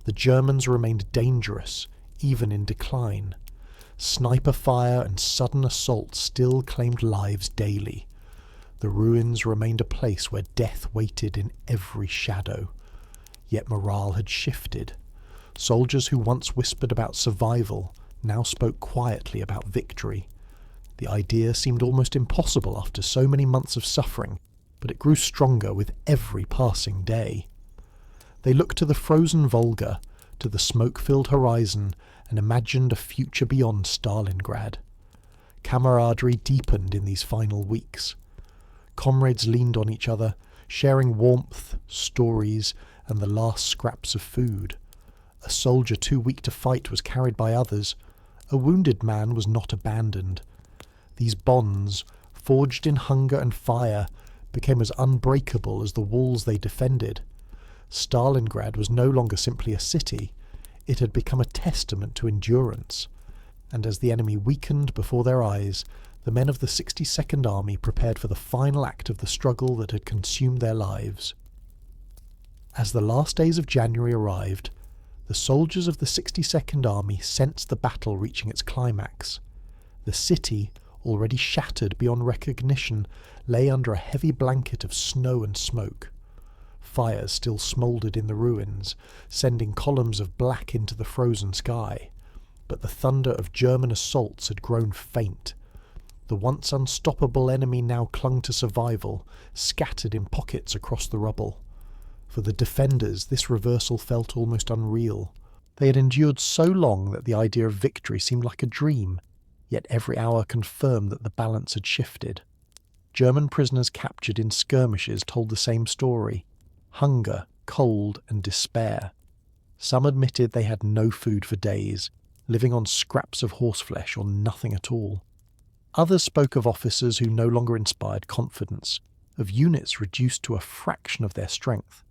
The Germans remained dangerous, even in decline. Sniper fire and sudden assault still claimed lives daily. The ruins remained a place where death waited in every shadow. Yet morale had shifted. Soldiers who once whispered about survival now spoke quietly about victory. The idea seemed almost impossible after so many months of suffering, but it grew stronger with every passing day. They looked to the frozen Volga, to the smoke-filled horizon, and imagined a future beyond Stalingrad. Camaraderie deepened in these final weeks. Comrades leaned on each other, sharing warmth, stories, and the last scraps of food. A soldier too weak to fight was carried by others. A wounded man was not abandoned. These bonds, forged in hunger and fire, became as unbreakable as the walls they defended. Stalingrad was no longer simply a city. It had become a testament to endurance. And as the enemy weakened before their eyes, the men of the 62nd Army prepared for the final act of the struggle that had consumed their lives. As the last days of January arrived, the soldiers of the 62nd Army sensed the battle reaching its climax. The city, already shattered beyond recognition, lay under a heavy blanket of snow and smoke. Fires still smouldered in the ruins, sending columns of black into the frozen sky. But the thunder of German assaults had grown faint. The once unstoppable enemy now clung to survival, scattered in pockets across the rubble. For the defenders, this reversal felt almost unreal. They had endured so long that the idea of victory seemed like a dream, yet every hour confirmed that the balance had shifted. German prisoners captured in skirmishes told the same story: hunger, cold, and despair. Some admitted they had no food for days, living on scraps of horseflesh or nothing at all. Others spoke of officers who no longer inspired confidence, of units reduced to a fraction of their strength.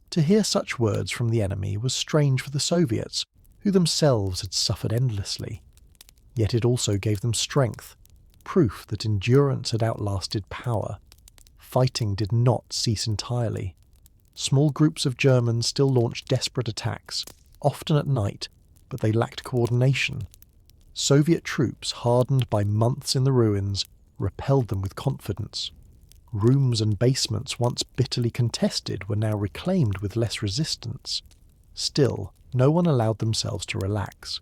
To hear such words from the enemy was strange for the Soviets, who themselves had suffered endlessly. Yet it also gave them strength, proof that endurance had outlasted power. Fighting did not cease entirely. Small groups of Germans still launched desperate attacks, often at night, but they lacked coordination. Soviet troops, hardened by months in the ruins, repelled them with confidence. Rooms and basements once bitterly contested were now reclaimed with less resistance. Still, no one allowed themselves to relax.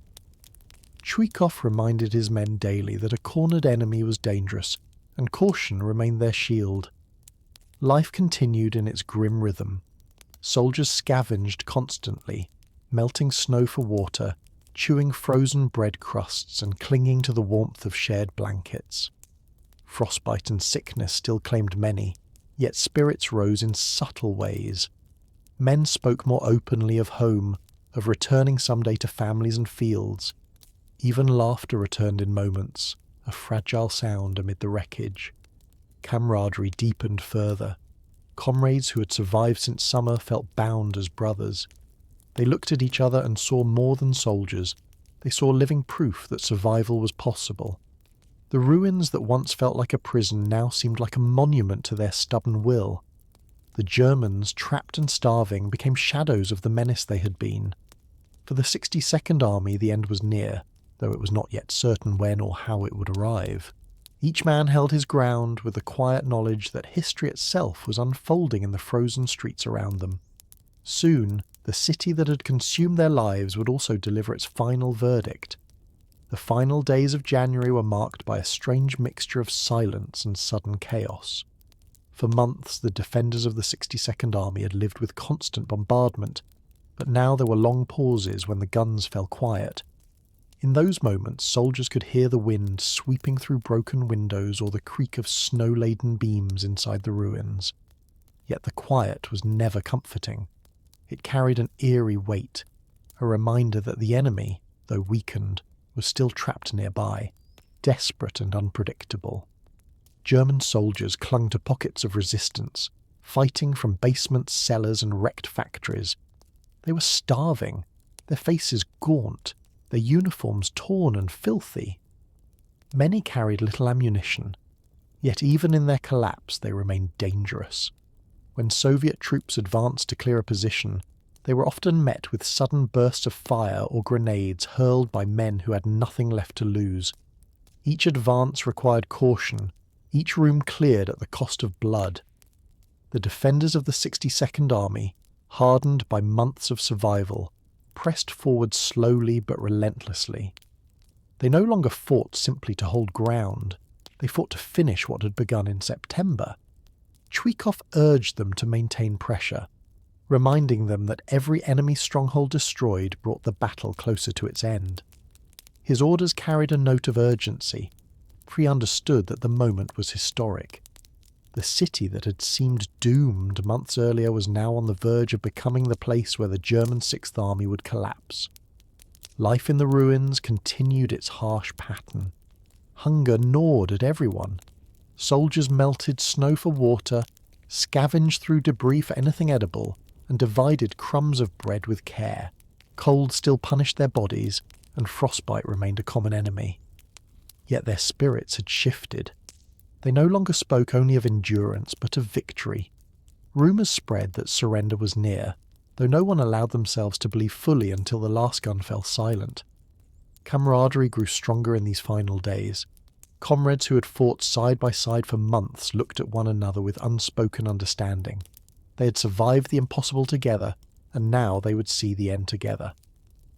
Chuikov reminded his men daily that a cornered enemy was dangerous, and caution remained their shield. Life continued in its grim rhythm. Soldiers scavenged constantly, melting snow for water, chewing frozen bread crusts and clinging to the warmth of shared blankets. Frostbite and sickness still claimed many, yet spirits rose in subtle ways. Men spoke more openly of home, of returning someday to families and fields. Even laughter returned in moments, a fragile sound amid the wreckage. Camaraderie deepened further. Comrades who had survived since summer felt bound as brothers. They looked at each other and saw more than soldiers. They saw living proof that survival was possible. The ruins that once felt like a prison now seemed like a monument to their stubborn will. The Germans, trapped and starving, became shadows of the menace they had been. For the 62nd Army, the end was near, though it was not yet certain when or how it would arrive. Each man held his ground with the quiet knowledge that history itself was unfolding in the frozen streets around them. Soon, the city that had consumed their lives would also deliver its final verdict. The final days of January were marked by a strange mixture of silence and sudden chaos. For months, the defenders of the 62nd Army had lived with constant bombardment, but now there were long pauses when the guns fell quiet. In those moments, soldiers could hear the wind sweeping through broken windows or the creak of snow-laden beams inside the ruins. Yet the quiet was never comforting. It carried an eerie weight, a reminder that the enemy, though weakened, was still trapped nearby, desperate and unpredictable. German soldiers clung to pockets of resistance, fighting from basements, cellars and wrecked factories. They were starving, their faces gaunt, their uniforms torn and filthy. Many carried little ammunition, yet even in their collapse they remained dangerous. When Soviet troops advanced to clear a position, they were often met with sudden bursts of fire or grenades hurled by men who had nothing left to lose. Each advance required caution, each room cleared at the cost of blood. The defenders of the 62nd Army, hardened by months of survival, pressed forward slowly but relentlessly. They no longer fought simply to hold ground. They fought to finish what had begun in September. Chuikov urged them to maintain pressure, reminding them that every enemy stronghold destroyed brought the battle closer to its end. His orders carried a note of urgency, for he understood that the moment was historic. The city that had seemed doomed months earlier was now on the verge of becoming the place where the German Sixth Army would collapse. Life in the ruins continued its harsh pattern. Hunger gnawed at everyone. Soldiers melted snow for water, scavenged through debris for anything edible, and divided crumbs of bread with care. Cold still punished their bodies, and frostbite remained a common enemy. Yet their spirits had shifted. They no longer spoke only of endurance, but of victory. Rumours spread that surrender was near, though no one allowed themselves to believe fully until the last gun fell silent. Camaraderie grew stronger in these final days. Comrades who had fought side by side for months looked at one another with unspoken understanding. They had survived the impossible together, and now they would see the end together.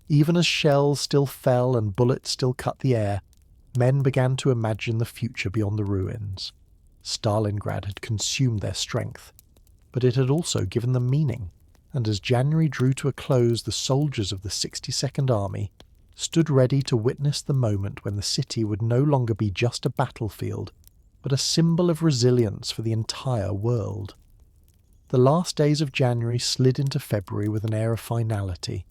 Even as shells still fell and bullets still cut the air, men began to imagine the future beyond the ruins. Stalingrad had consumed their strength, but it had also given them meaning, and as January drew to a close, the soldiers of the 62nd Army stood ready to witness the moment when the city would no longer be just a battlefield, but a symbol of resilience for the entire world. The last days of January slid into February with an air of finality.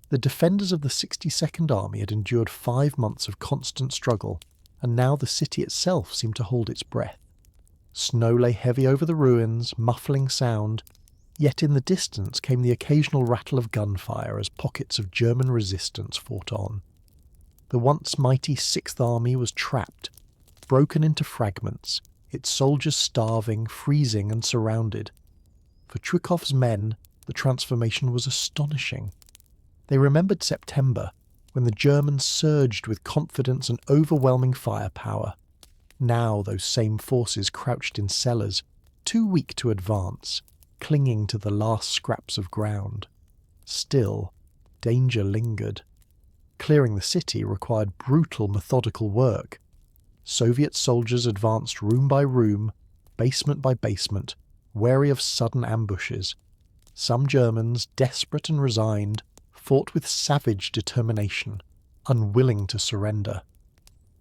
The defenders of the 62nd Army had endured 5 months of constant struggle, and now the city itself seemed to hold its breath. Snow lay heavy over the ruins, muffling sound, yet in the distance came the occasional rattle of gunfire as pockets of German resistance fought on. The once mighty 6th Army was trapped, broken into fragments, its soldiers starving, freezing and surrounded. For Chuikov's men, the transformation was astonishing. They remembered September, when the Germans surged with confidence and overwhelming firepower. Now those same forces crouched in cellars, too weak to advance, clinging to the last scraps of ground. Still, danger lingered. Clearing the city required brutal, methodical work. Soviet soldiers advanced room by room, basement by basement, wary of sudden ambushes. Some Germans, desperate and resigned, fought with savage determination, unwilling to surrender.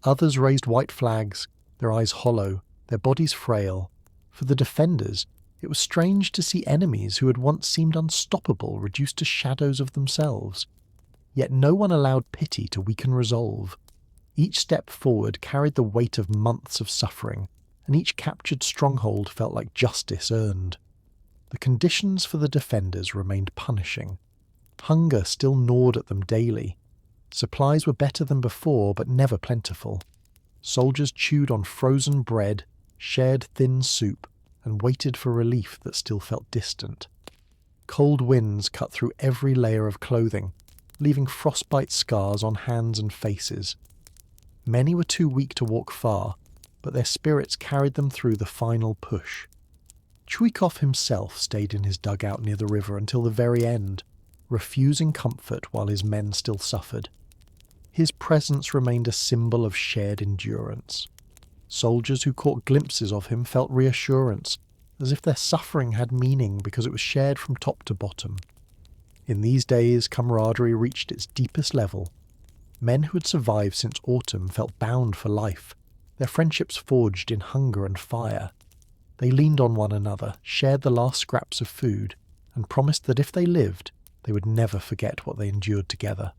Others raised white flags, their eyes hollow, their bodies frail. For the defenders, it was strange to see enemies who had once seemed unstoppable reduced to shadows of themselves. Yet no one allowed pity to weaken resolve. Each step forward carried the weight of months of suffering, and each captured stronghold felt like justice earned. The conditions for the defenders remained punishing. Hunger still gnawed at them daily. Supplies were better than before, but never plentiful. Soldiers chewed on frozen bread, shared thin soup, and waited for relief that still felt distant. Cold winds cut through every layer of clothing, leaving frostbite scars on hands and faces. Many were too weak to walk far, but their spirits carried them through the final push. Chuikov himself stayed in his dugout near the river until the very end, refusing comfort while his men still suffered. His presence remained a symbol of shared endurance. Soldiers who caught glimpses of him felt reassurance, as if their suffering had meaning because it was shared from top to bottom. In these days, camaraderie reached its deepest level. Men who had survived since autumn felt bound for life, their friendships forged in hunger and fire. They leaned on one another, shared the last scraps of food, and promised that if they lived, they would never forget what they endured together.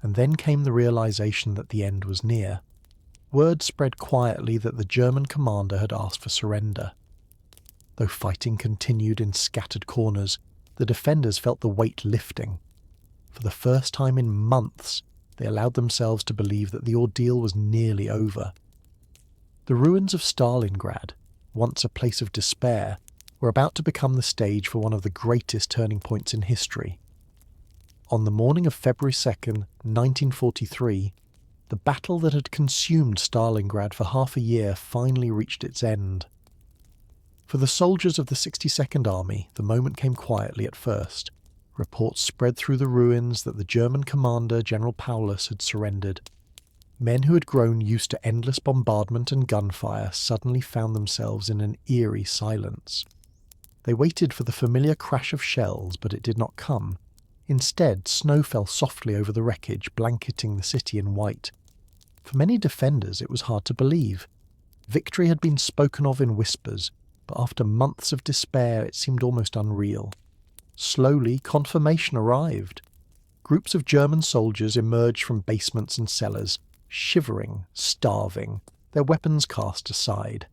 And then came the realization that the end was near. Word spread quietly that the German commander had asked for surrender. Though fighting continued in scattered corners, the defenders felt the weight lifting. For the first time in months, they allowed themselves to believe that the ordeal was nearly over. The ruins of Stalingrad, once a place of despair, were about to become the stage for one of the greatest turning points in history. On the morning of February 2nd, 1943, the battle that had consumed Stalingrad for half a year finally reached its end. For the soldiers of the 62nd Army, the moment came quietly at first. Reports spread through the ruins that the German commander, General Paulus, had surrendered. Men who had grown used to endless bombardment and gunfire suddenly found themselves in an eerie silence. They waited for the familiar crash of shells, but it did not come. Instead, snow fell softly over the wreckage, blanketing the city in white. For many defenders, it was hard to believe. Victory had been spoken of in whispers, but after months of despair, it seemed almost unreal. Slowly, confirmation arrived. Groups of German soldiers emerged from basements and cellars, shivering, starving, their weapons cast aside.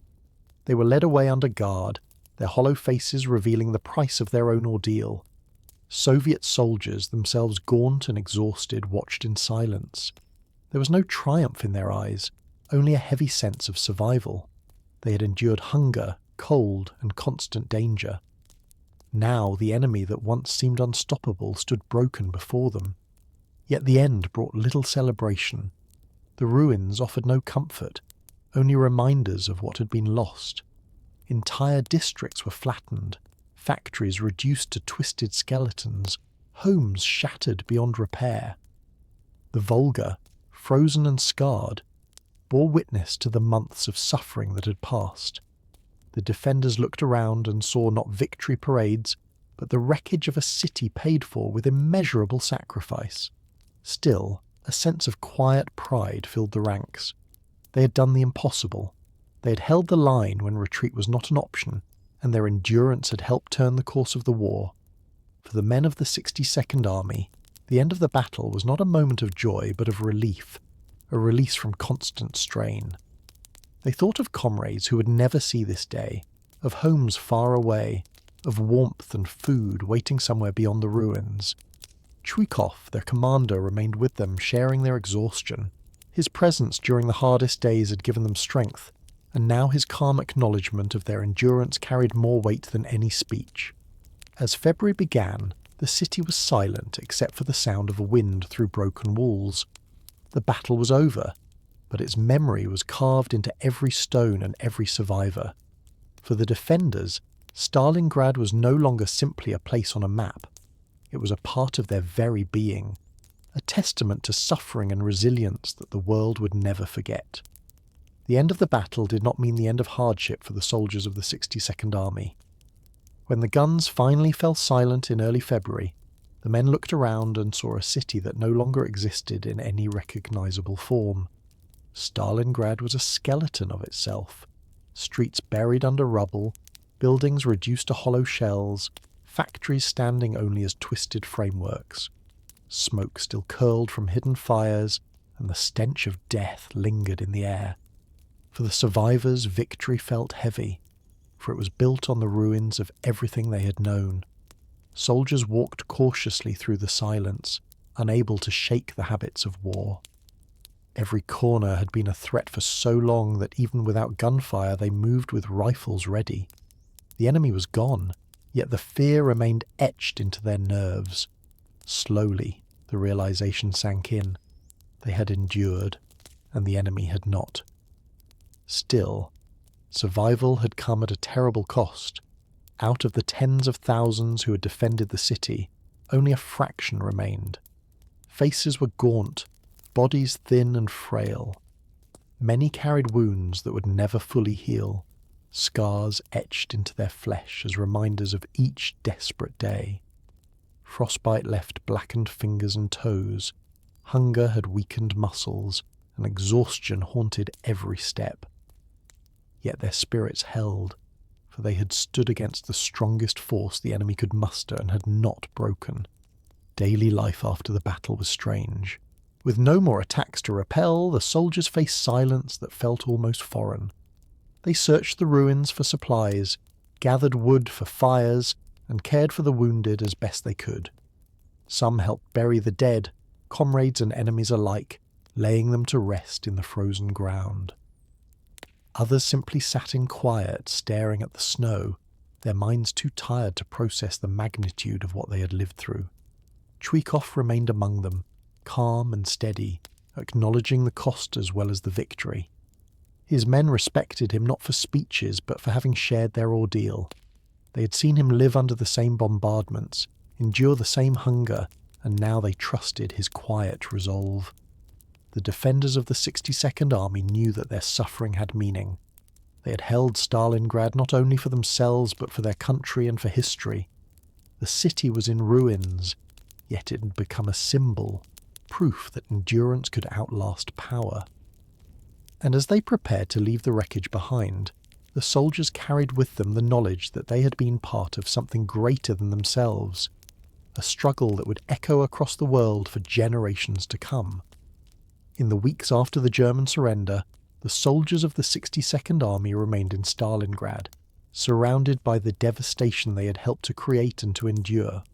They were led away under guard, their hollow faces revealing the price of their own ordeal. Soviet soldiers, themselves gaunt and exhausted, watched in silence. There was no triumph in their eyes, only a heavy sense of survival. They had endured hunger, cold, and constant danger. Now the enemy that once seemed unstoppable stood broken before them. Yet the end brought little celebration. The ruins offered no comfort, only reminders of what had been lost. Entire districts were flattened, factories reduced to twisted skeletons, homes shattered beyond repair. The Volga, frozen and scarred, bore witness to the months of suffering that had passed. The defenders looked around and saw not victory parades, but the wreckage of a city paid for with immeasurable sacrifice. Still, a sense of quiet pride filled the ranks. They had done the impossible. They had held the line when retreat was not an option, and their endurance had helped turn the course of the war. For the men of the 62nd Army, the end of the battle was not a moment of joy, but of relief, a release from constant strain. They thought of comrades who would never see this day, of homes far away, of warmth and food waiting somewhere beyond the ruins. Chuikov, their commander, remained with them, sharing their exhaustion. His presence during the hardest days had given them strength, and now his calm acknowledgement of their endurance carried more weight than any speech. As February began, the city was silent except for the sound of wind through broken walls. The battle was over, but its memory was carved into every stone and every survivor. For the defenders, Stalingrad was no longer simply a place on a map. It was a part of their very being, a testament to suffering and resilience that the world would never forget. The end of the battle did not mean the end of hardship for the soldiers of the 62nd Army. When the guns finally fell silent in early February, the men looked around and saw a city that no longer existed in any recognizable form. Stalingrad was a skeleton of itself. Streets buried under rubble, buildings reduced to hollow shells, factories standing only as twisted frameworks. Smoke still curled from hidden fires, and the stench of death lingered in the air. For the survivors, victory felt heavy, for it was built on the ruins of everything they had known. Soldiers walked cautiously through the silence, unable to shake the habits of war. Every corner had been a threat for so long that even without gunfire they moved with rifles ready. The enemy was gone, yet the fear remained etched into their nerves. Slowly, the realization sank in. They had endured, and the enemy had not. Still, survival had come at a terrible cost. Out of the tens of thousands who had defended the city, only a fraction remained. Faces were gaunt, bodies thin and frail. Many carried wounds that would never fully heal, scars etched into their flesh as reminders of each desperate day. Frostbite left blackened fingers and toes, hunger had weakened muscles, and exhaustion haunted every step. Yet their spirits held, for they had stood against the strongest force the enemy could muster and had not broken. Daily life after the battle was strange. With no more attacks to repel, the soldiers faced silence that felt almost foreign. They searched the ruins for supplies, gathered wood for fires, and cared for the wounded as best they could. Some helped bury the dead, comrades and enemies alike, laying them to rest in the frozen ground. Others simply sat in quiet, staring at the snow, their minds too tired to process the magnitude of what they had lived through. Chuikov remained among them, calm and steady, acknowledging the cost as well as the victory. His men respected him not for speeches, but for having shared their ordeal. They had seen him live under the same bombardments, endure the same hunger, and now they trusted his quiet resolve. The defenders of the 62nd Army knew that their suffering had meaning. They had held Stalingrad not only for themselves but for their country and for history. The city was in ruins, yet it had become a symbol, proof that endurance could outlast power. And as they prepared to leave the wreckage behind, the soldiers carried with them the knowledge that they had been part of something greater than themselves, a struggle that would echo across the world for generations to come. In the weeks after the German surrender, the soldiers of the 62nd Army remained in Stalingrad, surrounded by the devastation they had helped to create and to endure.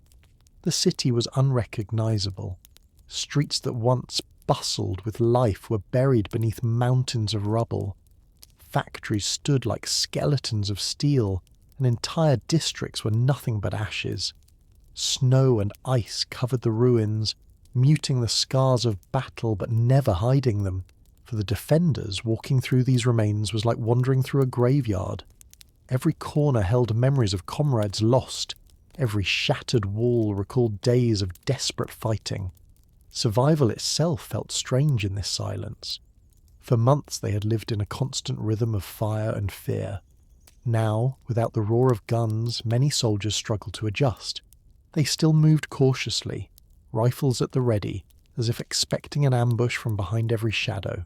The city was unrecognizable. Streets that once bustled with life were buried beneath mountains of rubble. Factories stood like skeletons of steel, and entire districts were nothing but ashes. Snow and ice covered the ruins, muting the scars of battle but never hiding them. For the defenders, walking through these remains was like wandering through a graveyard. Every corner held memories of comrades lost. Every shattered wall recalled days of desperate fighting. Survival itself felt strange in this silence. For months they had lived in a constant rhythm of fire and fear. Now, without the roar of guns, many soldiers struggled to adjust. They still moved cautiously, rifles at the ready, as if expecting an ambush from behind every shadow.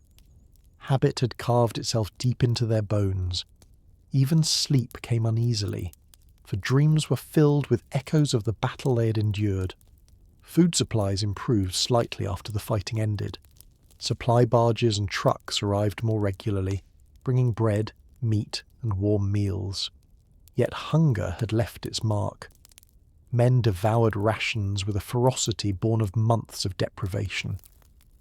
Habit had carved itself deep into their bones. Even sleep came uneasily, for dreams were filled with echoes of the battle they had endured. Food supplies improved slightly after the fighting ended. Supply barges and trucks arrived more regularly, bringing bread, meat, and warm meals. Yet hunger had left its mark. Men devoured rations with a ferocity born of months of deprivation.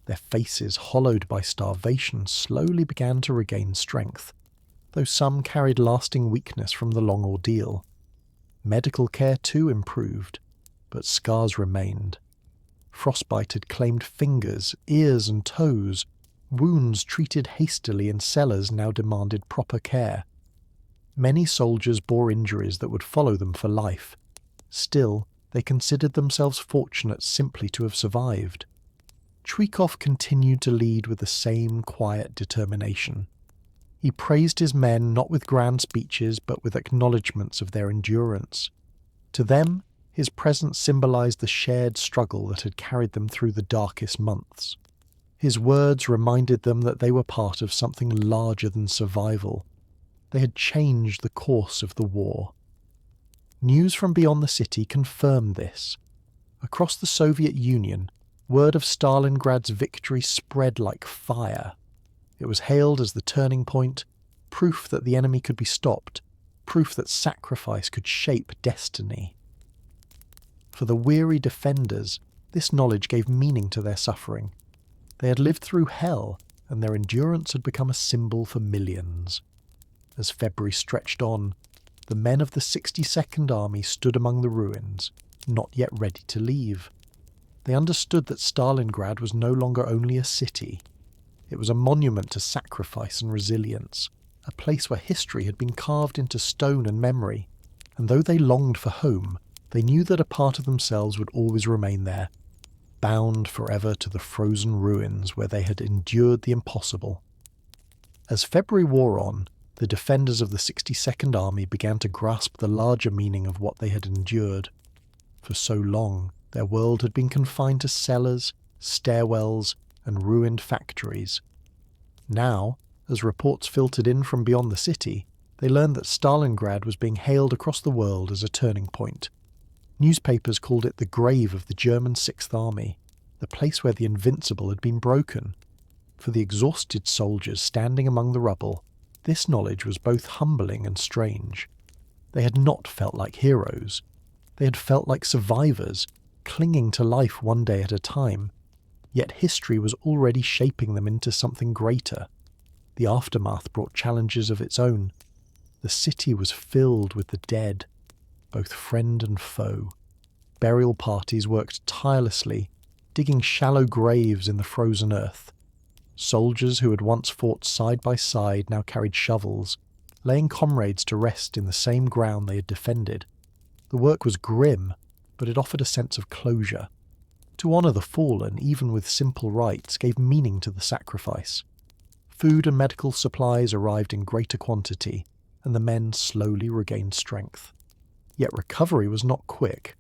Their faces, hollowed by starvation, slowly began to regain strength, though some carried lasting weakness from the long ordeal. Medical care too improved, but scars remained. Frostbite had claimed fingers, ears and toes. Wounds treated hastily in cellars now demanded proper care. Many soldiers bore injuries that would follow them for life. Still, they considered themselves fortunate simply to have survived. Chuikov continued to lead with the same quiet determination. He praised his men not with grand speeches but with acknowledgments of their endurance. To them, his presence symbolized the shared struggle that had carried them through the darkest months. His words reminded them that they were part of something larger than survival. They had changed the course of the war. News from beyond the city confirmed this. Across the Soviet Union, word of Stalingrad's victory spread like fire. It was hailed as the turning point, proof that the enemy could be stopped, proof that sacrifice could shape destiny. For the weary defenders, this knowledge gave meaning to their suffering. They had lived through hell, and their endurance had become a symbol for millions. As February stretched on, the men of the 62nd Army stood among the ruins, not yet ready to leave. They understood that Stalingrad was no longer only a city. It was a monument to sacrifice and resilience, a place where history had been carved into stone and memory, and though they longed for home, they knew that a part of themselves would always remain there, bound forever to the frozen ruins where they had endured the impossible. As February wore on, the defenders of the 62nd Army began to grasp the larger meaning of what they had endured. For so long, their world had been confined to cellars, stairwells, and ruined factories. Now, as reports filtered in from beyond the city, they learned that Stalingrad was being hailed across the world as a turning point. Newspapers called it the grave of the German Sixth Army, the place where the invincible had been broken. For the exhausted soldiers standing among the rubble, this knowledge was both humbling and strange. They had not felt like heroes. They had felt like survivors, clinging to life one day at a time. Yet history was already shaping them into something greater. The aftermath brought challenges of its own. The city was filled with the dead, both friend and foe. Burial parties worked tirelessly, digging shallow graves in the frozen earth. Soldiers who had once fought side by side now carried shovels, laying comrades to rest in the same ground they had defended. The work was grim, but it offered a sense of closure. To honour the fallen, even with simple rites, gave meaning to the sacrifice. Food and medical supplies arrived in greater quantity, and the men slowly regained strength. Yet recovery was not quick.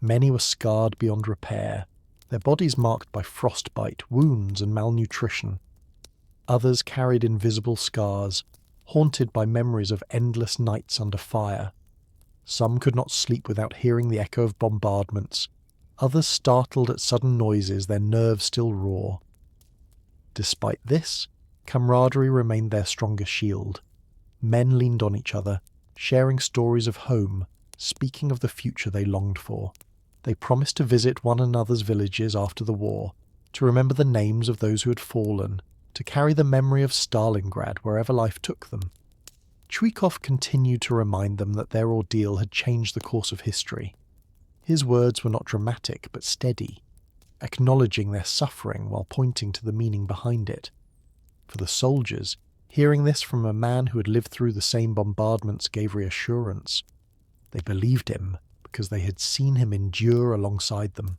Many were scarred beyond repair, their bodies marked by frostbite, wounds, and malnutrition. Others carried invisible scars, haunted by memories of endless nights under fire. Some could not sleep without hearing the echo of bombardments, others startled at sudden noises, their nerves still raw. Despite this, camaraderie remained their strongest shield. Men leaned on each other, sharing stories of home, speaking of the future they longed for. They promised to visit one another's villages after the war, to remember the names of those who had fallen, to carry the memory of Stalingrad wherever life took them. Chuikov continued to remind them that their ordeal had changed the course of history. His words were not dramatic but steady, acknowledging their suffering while pointing to the meaning behind it. For the soldiers, hearing this from a man who had lived through the same bombardments gave reassurance. They believed him because they had seen him endure alongside them.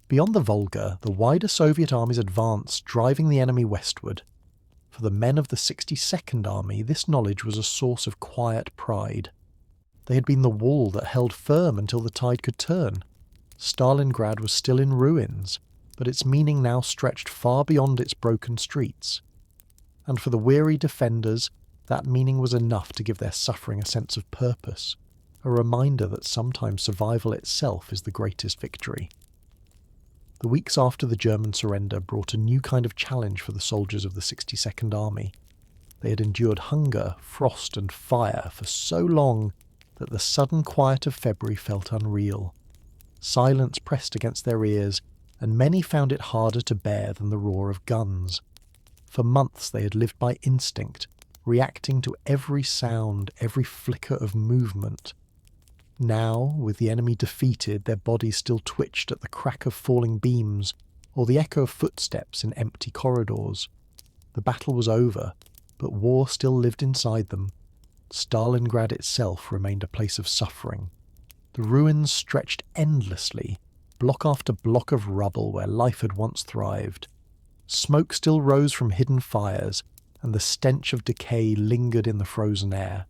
Beyond the Volga, the wider Soviet armies advanced, driving the enemy westward. For the men of the 62nd Army, this knowledge was a source of quiet pride. They had been the wall that held firm until the tide could turn. Stalingrad was still in ruins, but its meaning now stretched far beyond its broken streets. And for the weary defenders, that meaning was enough to give their suffering a sense of purpose, a reminder that sometimes survival itself is the greatest victory. The weeks after the German surrender brought a new kind of challenge for the soldiers of the 62nd Army. They had endured hunger, frost and fire for so long that the sudden quiet of February felt unreal. Silence pressed against their ears, and many found it harder to bear than the roar of guns. For months they had lived by instinct, reacting to every sound, every flicker of movement. Now, with the enemy defeated, their bodies still twitched at the crack of falling beams or the echo of footsteps in empty corridors. The battle was over, but war still lived inside them. Stalingrad itself remained a place of suffering. The ruins stretched endlessly, block after block of rubble where life had once thrived. Smoke still rose from hidden fires, and the stench of decay lingered in the frozen air.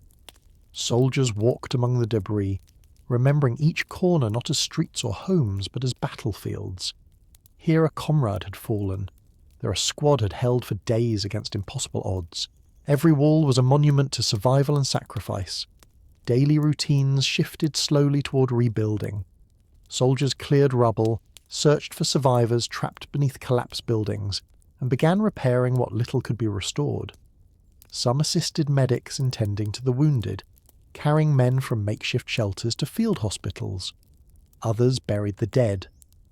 Soldiers walked among the debris, remembering each corner not as streets or homes, but as battlefields. Here a comrade had fallen. There a squad had held for days against impossible odds. Every wall was a monument to survival and sacrifice. Daily routines shifted slowly toward rebuilding. Soldiers cleared rubble, searched for survivors trapped beneath collapsed buildings, and began repairing what little could be restored. Some assisted medics in tending to the wounded, carrying men from makeshift shelters to field hospitals. Others buried the dead,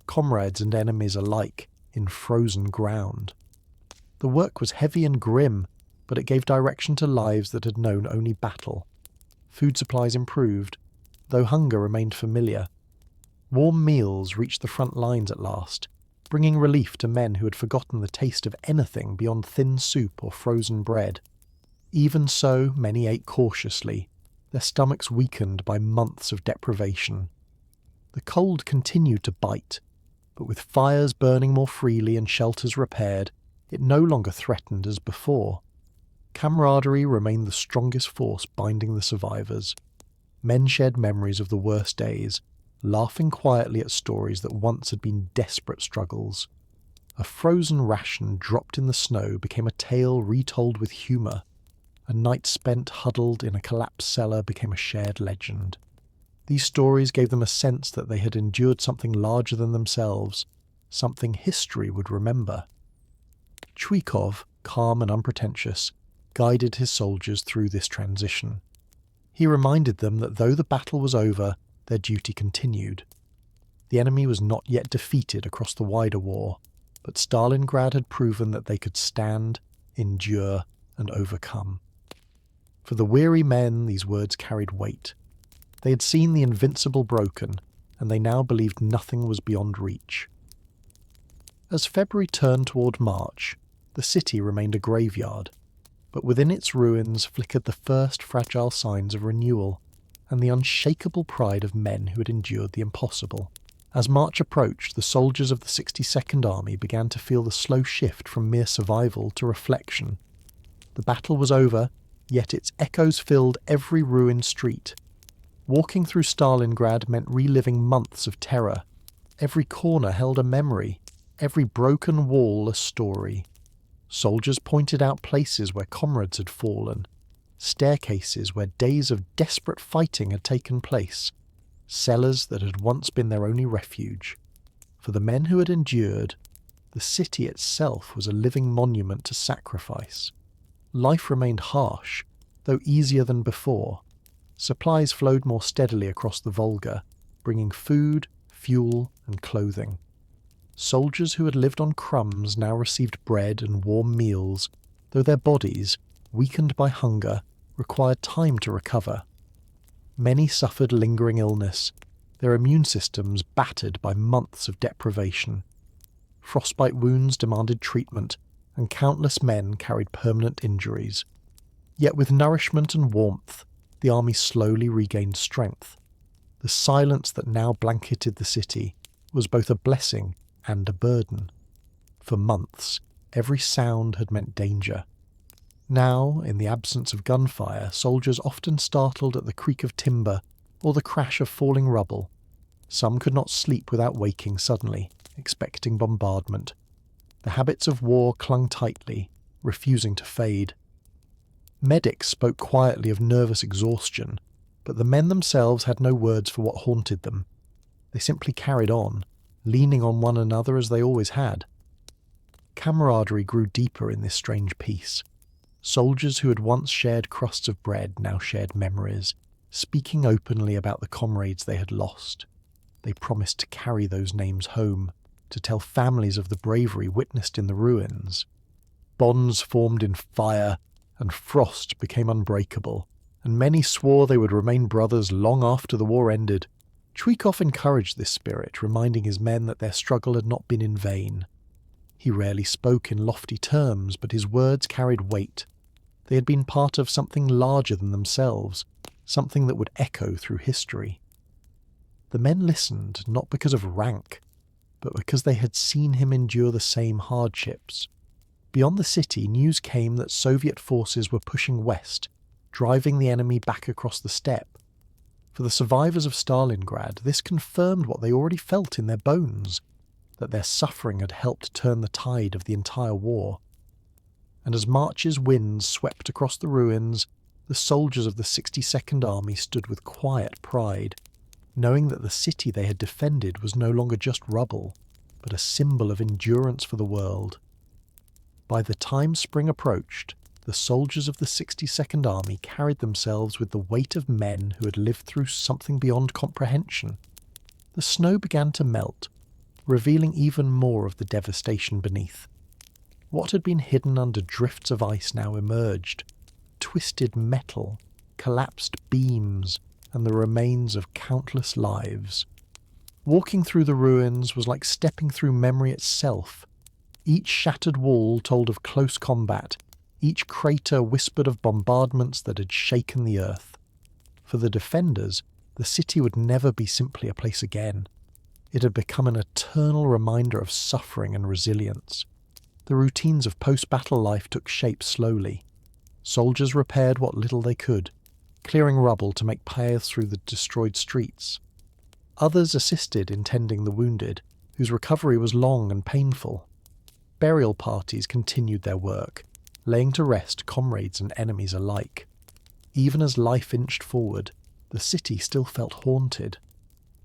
comrades and enemies alike, in frozen ground. The work was heavy and grim, but it gave direction to lives that had known only battle. Food supplies improved, though hunger remained familiar. Warm meals reached the front lines at last, bringing relief to men who had forgotten the taste of anything beyond thin soup or frozen bread. Even so, many ate cautiously, their stomachs weakened by months of deprivation. The cold continued to bite, but with fires burning more freely and shelters repaired, it no longer threatened as before. Camaraderie remained the strongest force binding the survivors. Men shared memories of the worst days, laughing quietly at stories that once had been desperate struggles. A frozen ration dropped in the snow became a tale retold with humour. A night spent huddled in a collapsed cellar became a shared legend. These stories gave them a sense that they had endured something larger than themselves, something history would remember. Chuikov, calm and unpretentious, guided his soldiers through this transition. He reminded them that though the battle was over, their duty continued. The enemy was not yet defeated across the wider war, but Stalingrad had proven that they could stand, endure, and overcome. For the weary men, these words carried weight. They had seen the invincible broken, and they now believed nothing was beyond reach. As February turned toward March, the city remained a graveyard, but within its ruins flickered the first fragile signs of renewal, and the unshakable pride of men who had endured the impossible. As March approached, the soldiers of the 62nd Army began to feel the slow shift from mere survival to reflection. The battle was over, yet its echoes filled every ruined street. Walking through Stalingrad meant reliving months of terror. Every corner held a memory, every broken wall a story. Soldiers pointed out places where comrades had fallen, staircases where days of desperate fighting had taken place, cellars that had once been their only refuge. For the men who had endured, the city itself was a living monument to sacrifice. Life remained harsh, though easier than before. Supplies flowed more steadily across the Volga, bringing food, fuel, and clothing. Soldiers who had lived on crumbs now received bread and warm meals, though their bodies, weakened by hunger, required time to recover. Many suffered lingering illness, their immune systems battered by months of deprivation. Frostbite wounds demanded treatment, and countless men carried permanent injuries. Yet with nourishment and warmth, the army slowly regained strength. The silence that now blanketed the city was both a blessing and a burden. For months, every sound had meant danger. Now, in the absence of gunfire, soldiers often startled at the creak of timber or the crash of falling rubble. Some could not sleep without waking suddenly, expecting bombardment. The habits of war clung tightly, refusing to fade. Medics spoke quietly of nervous exhaustion, but the men themselves had no words for what haunted them. They simply carried on, leaning on one another as they always had. Camaraderie grew deeper in this strange peace. Soldiers who had once shared crusts of bread now shared memories, speaking openly about the comrades they had lost. They promised to carry those names home, to tell families of the bravery witnessed in the ruins. Bonds formed in fire, and frost became unbreakable, and many swore they would remain brothers long after the war ended. Chuikov encouraged this spirit, reminding his men that their struggle had not been in vain. He rarely spoke in lofty terms, but his words carried weight. They had been part of something larger than themselves, something that would echo through history. The men listened, not because of rank, but because they had seen him endure the same hardships. Beyond the city, news came that Soviet forces were pushing west, driving the enemy back across the steppe. For the survivors of Stalingrad, this confirmed what they already felt in their bones, that their suffering had helped turn the tide of the entire war. And as March's winds swept across the ruins, the soldiers of the 62nd Army stood with quiet pride, knowing that the city they had defended was no longer just rubble, but a symbol of endurance for the world. By the time spring approached, the soldiers of the 62nd Army carried themselves with the weight of men who had lived through something beyond comprehension. The snow began to melt, revealing even more of the devastation beneath. What had been hidden under drifts of ice now emerged: twisted metal, collapsed beams, and the remains of countless lives. Walking through the ruins was like stepping through memory itself. Each shattered wall told of close combat, each crater whispered of bombardments that had shaken the earth. For the defenders, the city would never be simply a place again. It had become an eternal reminder of suffering and resilience. The routines of post-battle life took shape slowly. Soldiers repaired what little they could, clearing rubble to make paths through the destroyed streets. Others assisted in tending the wounded, whose recovery was long and painful. Burial parties continued their work, laying to rest comrades and enemies alike. Even as life inched forward, the city still felt haunted.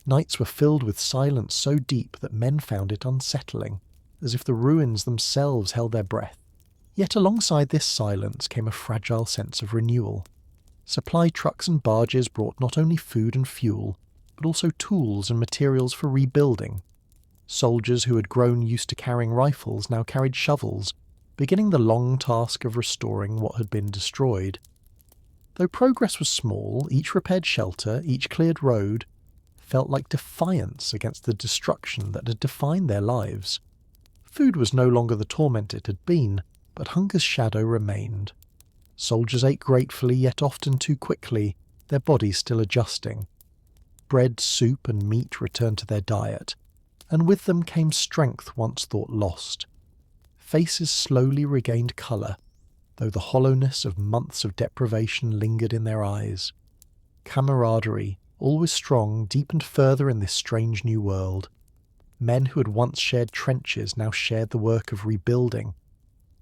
Nights were filled with silence so deep that men found it unsettling, as if the ruins themselves held their breath. Yet alongside this silence came a fragile sense of renewal. Supply trucks and barges brought not only food and fuel, but also tools and materials for rebuilding. Soldiers who had grown used to carrying rifles now carried shovels, beginning the long task of restoring what had been destroyed. Though progress was small, each repaired shelter, each cleared road, felt like defiance against the destruction that had defined their lives. Food was no longer the torment it had been, but hunger's shadow remained. Soldiers ate gratefully, yet often too quickly, their bodies still adjusting. Bread, soup, and meat returned to their diet, and with them came strength once thought lost. Faces slowly regained colour, though the hollowness of months of deprivation lingered in their eyes. Camaraderie, always strong, deepened further in this strange new world. Men who had once shared trenches now shared the work of rebuilding.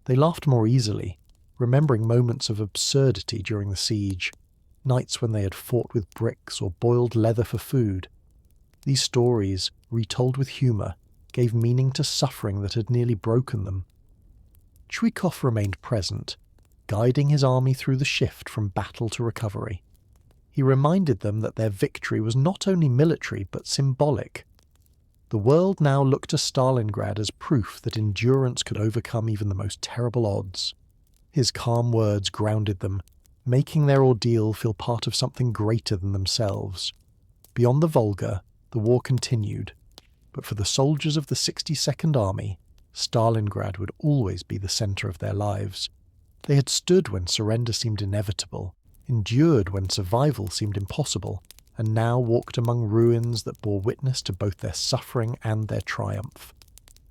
They laughed more easily, remembering moments of absurdity during the siege, nights when they had fought with bricks or boiled leather for food. These stories, retold with humour, gave meaning to suffering that had nearly broken them. Chuikov remained present, guiding his army through the shift from battle to recovery. He reminded them that their victory was not only military but symbolic. The world now looked to Stalingrad as proof that endurance could overcome even the most terrible odds. His calm words grounded them, making their ordeal feel part of something greater than themselves. Beyond the Volga, the war continued, but for the soldiers of the 62nd Army, Stalingrad would always be the centre of their lives. They had stood when surrender seemed inevitable, endured when survival seemed impossible, and now walked among ruins that bore witness to both their suffering and their triumph.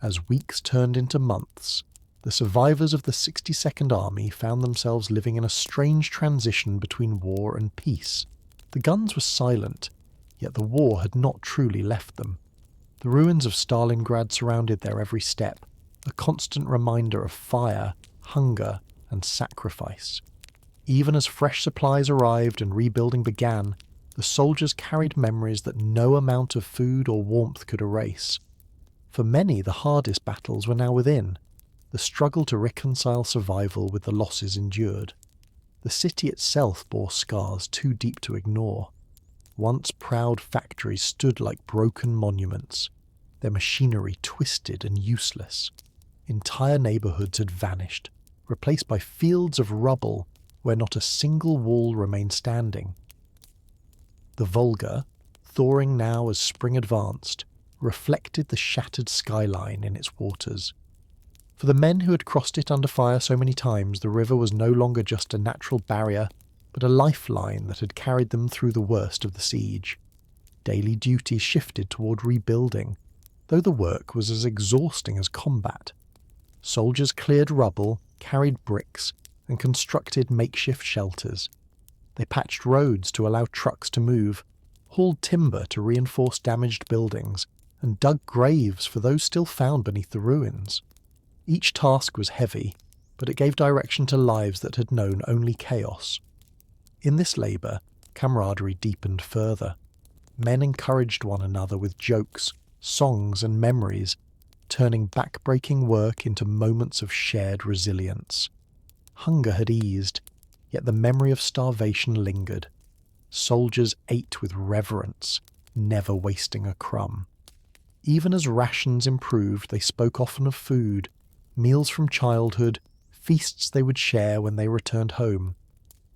As weeks turned into months, the survivors of the 62nd Army found themselves living in a strange transition between war and peace. The guns were silent, yet the war had not truly left them. The ruins of Stalingrad surrounded their every step, a constant reminder of fire, hunger, and sacrifice. Even as fresh supplies arrived and rebuilding began, the soldiers carried memories that no amount of food or warmth could erase. For many, the hardest battles were now within, the struggle to reconcile survival with the losses endured. The city itself bore scars too deep to ignore. Once proud factories stood like broken monuments, their machinery twisted and useless. Entire neighbourhoods had vanished, replaced by fields of rubble where not a single wall remained standing. The Volga, thawing now as spring advanced, reflected the shattered skyline in its waters. For the men who had crossed it under fire so many times, the river was no longer just a natural barrier, but a lifeline that had carried them through the worst of the siege. Daily duties shifted toward rebuilding, though the work was as exhausting as combat. Soldiers cleared rubble, carried bricks, and constructed makeshift shelters. They patched roads to allow trucks to move, hauled timber to reinforce damaged buildings, and dug graves for those still found beneath the ruins. Each task was heavy, but it gave direction to lives that had known only chaos. In this labour, camaraderie deepened further. Men encouraged one another with jokes, songs and memories, turning back-breaking work into moments of shared resilience. Hunger had eased, yet the memory of starvation lingered. Soldiers ate with reverence, never wasting a crumb. Even as rations improved, they spoke often of food, meals from childhood, feasts they would share when they returned home.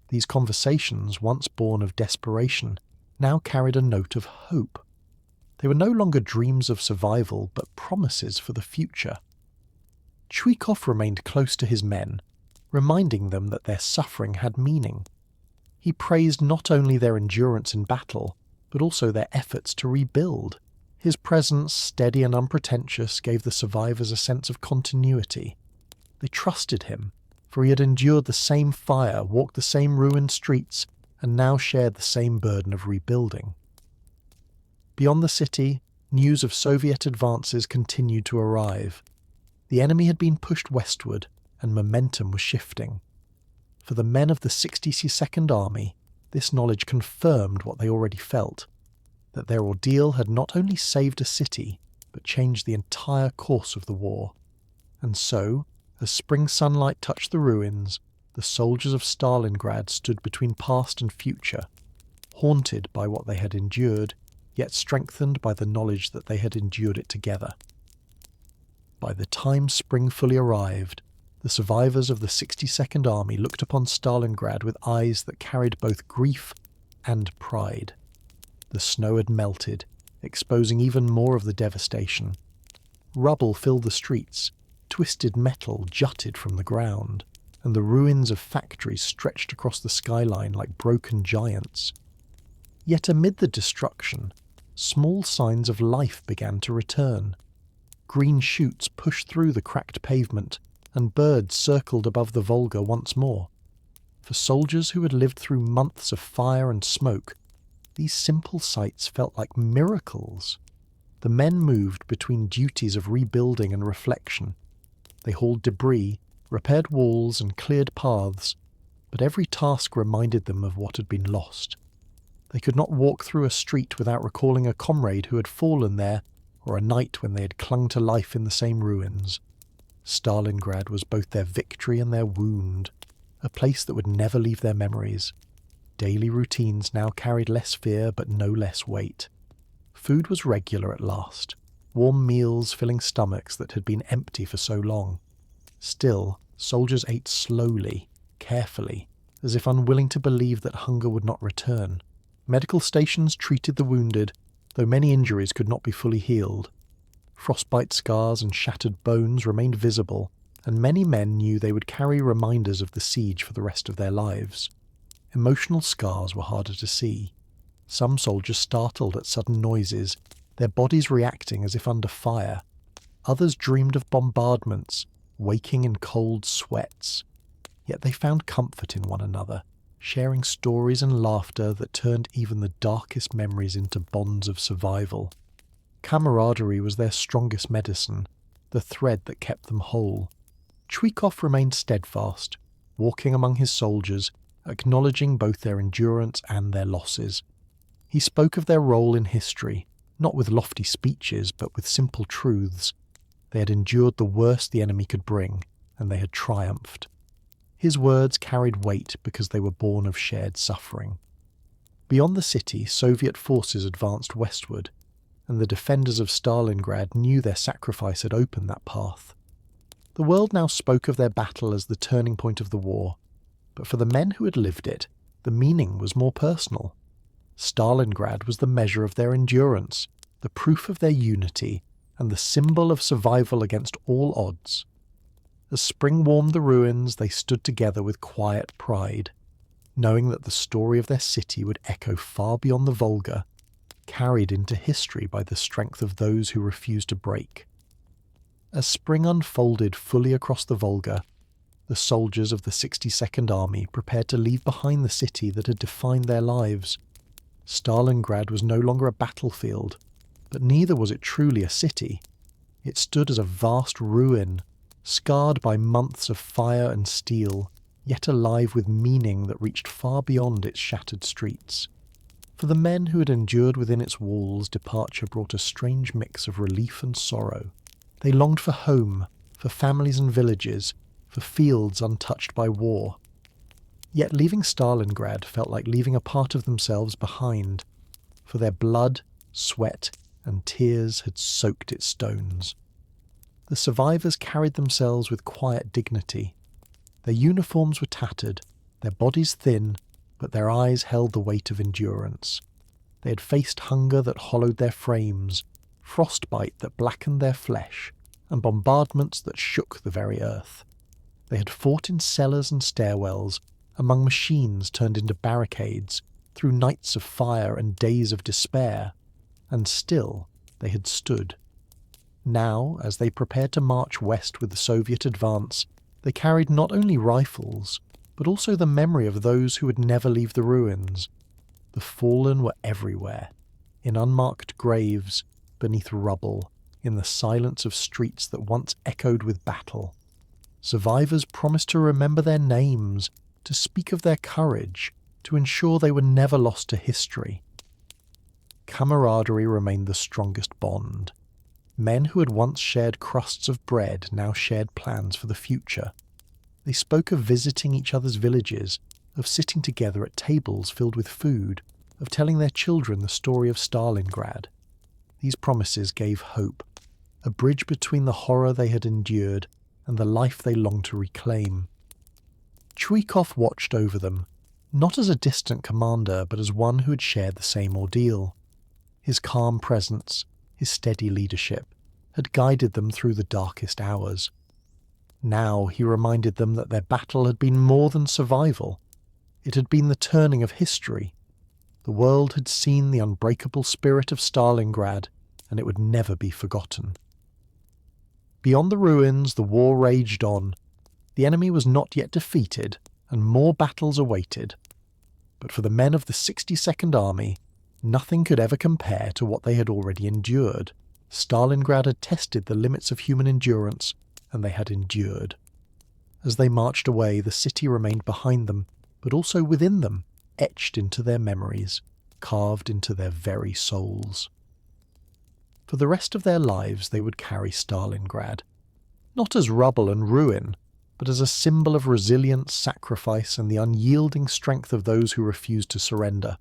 These conversations, once born of desperation, now carried a note of hope. They were no longer dreams of survival, but promises for the future. Chuikov remained close to his men, reminding them that their suffering had meaning. He praised not only their endurance in battle, but also their efforts to rebuild. His presence, steady and unpretentious, gave the survivors a sense of continuity. They trusted him, for he had endured the same fire, walked the same ruined streets, and now shared the same burden of rebuilding. Beyond the city, news of Soviet advances continued to arrive. The enemy had been pushed westward, and momentum was shifting. For the men of the 62nd Army, this knowledge confirmed what they already felt, that their ordeal had not only saved a city, but changed the entire course of the war. And so, as spring sunlight touched the ruins, the soldiers of Stalingrad stood between past and future, haunted by what they had endured, yet strengthened by the knowledge that they had endured it together. By the time spring fully arrived, the survivors of the 62nd Army looked upon Stalingrad with eyes that carried both grief and pride. The snow had melted, exposing even more of the devastation. Rubble filled the streets, twisted metal jutted from the ground, and the ruins of factories stretched across the skyline like broken giants. Yet amid the destruction, small signs of life began to return. Green shoots pushed through the cracked pavement, and birds circled above the Volga once more. For soldiers who had lived through months of fire and smoke, these simple sights felt like miracles. The men moved between duties of rebuilding and reflection. They hauled debris, repaired walls, and cleared paths, but every task reminded them of what had been lost. They could not walk through a street without recalling a comrade who had fallen there, or a night when they had clung to life in the same ruins. Stalingrad was both their victory and their wound, a place that would never leave their memories. Daily routines now carried less fear but no less weight. Food was regular at last, warm meals filling stomachs that had been empty for so long. Still, soldiers ate slowly, carefully, as if unwilling to believe that hunger would not return. Medical stations treated the wounded, though many injuries could not be fully healed. Frostbite scars and shattered bones remained visible, and many men knew they would carry reminders of the siege for the rest of their lives. Emotional scars were harder to see. Some soldiers startled at sudden noises, their bodies reacting as if under fire. Others dreamed of bombardments, waking in cold sweats. Yet they found comfort in one another, sharing stories and laughter that turned even the darkest memories into bonds of survival. Camaraderie was their strongest medicine, the thread that kept them whole. Chuikov remained steadfast, walking among his soldiers, acknowledging both their endurance and their losses. He spoke of their role in history, not with lofty speeches, but with simple truths. They had endured the worst the enemy could bring, and they had triumphed. His words carried weight because they were born of shared suffering. Beyond the city, Soviet forces advanced westward, and the defenders of Stalingrad knew their sacrifice had opened that path. The world now spoke of their battle as the turning point of the war, but for the men who had lived it, the meaning was more personal. Stalingrad was the measure of their endurance, the proof of their unity, and the symbol of survival against all odds. As spring warmed the ruins, they stood together with quiet pride, knowing that the story of their city would echo far beyond the Volga, carried into history by the strength of those who refused to break. As spring unfolded fully across the Volga, the soldiers of the 62nd Army prepared to leave behind the city that had defined their lives. Stalingrad was no longer a battlefield, but neither was it truly a city. It stood as a vast ruin, scarred by months of fire and steel, yet alive with meaning that reached far beyond its shattered streets. For the men who had endured within its walls, departure brought a strange mix of relief and sorrow. They longed for home, for families and villages, for fields untouched by war. Yet leaving Stalingrad felt like leaving a part of themselves behind, for their blood, sweat, and tears had soaked its stones. The survivors carried themselves with quiet dignity. Their uniforms were tattered, their bodies thin, but their eyes held the weight of endurance. They had faced hunger that hollowed their frames, frostbite that blackened their flesh, and bombardments that shook the very earth. They had fought in cellars and stairwells, among machines turned into barricades, through nights of fire and days of despair, and still they had stood. Now, as they prepared to march west with the Soviet advance, they carried not only rifles, but also the memory of those who would never leave the ruins. The fallen were everywhere, in unmarked graves, beneath rubble, in the silence of streets that once echoed with battle. Survivors promised to remember their names, to speak of their courage, to ensure they were never lost to history. Camaraderie remained the strongest bond. Men who had once shared crusts of bread now shared plans for the future. They spoke of visiting each other's villages, of sitting together at tables filled with food, of telling their children the story of Stalingrad. These promises gave hope, a bridge between the horror they had endured and the life they longed to reclaim. Chuikov watched over them, not as a distant commander, but as one who had shared the same ordeal. His calm presence, his steady leadership, had guided them through the darkest hours. Now he reminded them that their battle had been more than survival. It had been the turning of history. The world had seen the unbreakable spirit of Stalingrad, and it would never be forgotten. Beyond the ruins, the war raged on. The enemy was not yet defeated, and more battles awaited. But for the men of the 62nd Army, nothing could ever compare to what they had already endured. Stalingrad had tested the limits of human endurance, and they had endured. As they marched away, the city remained behind them, but also within them, etched into their memories, carved into their very souls. For the rest of their lives they would carry Stalingrad, not as rubble and ruin, but as a symbol of resilience, sacrifice, and the unyielding strength of those who refused to surrender.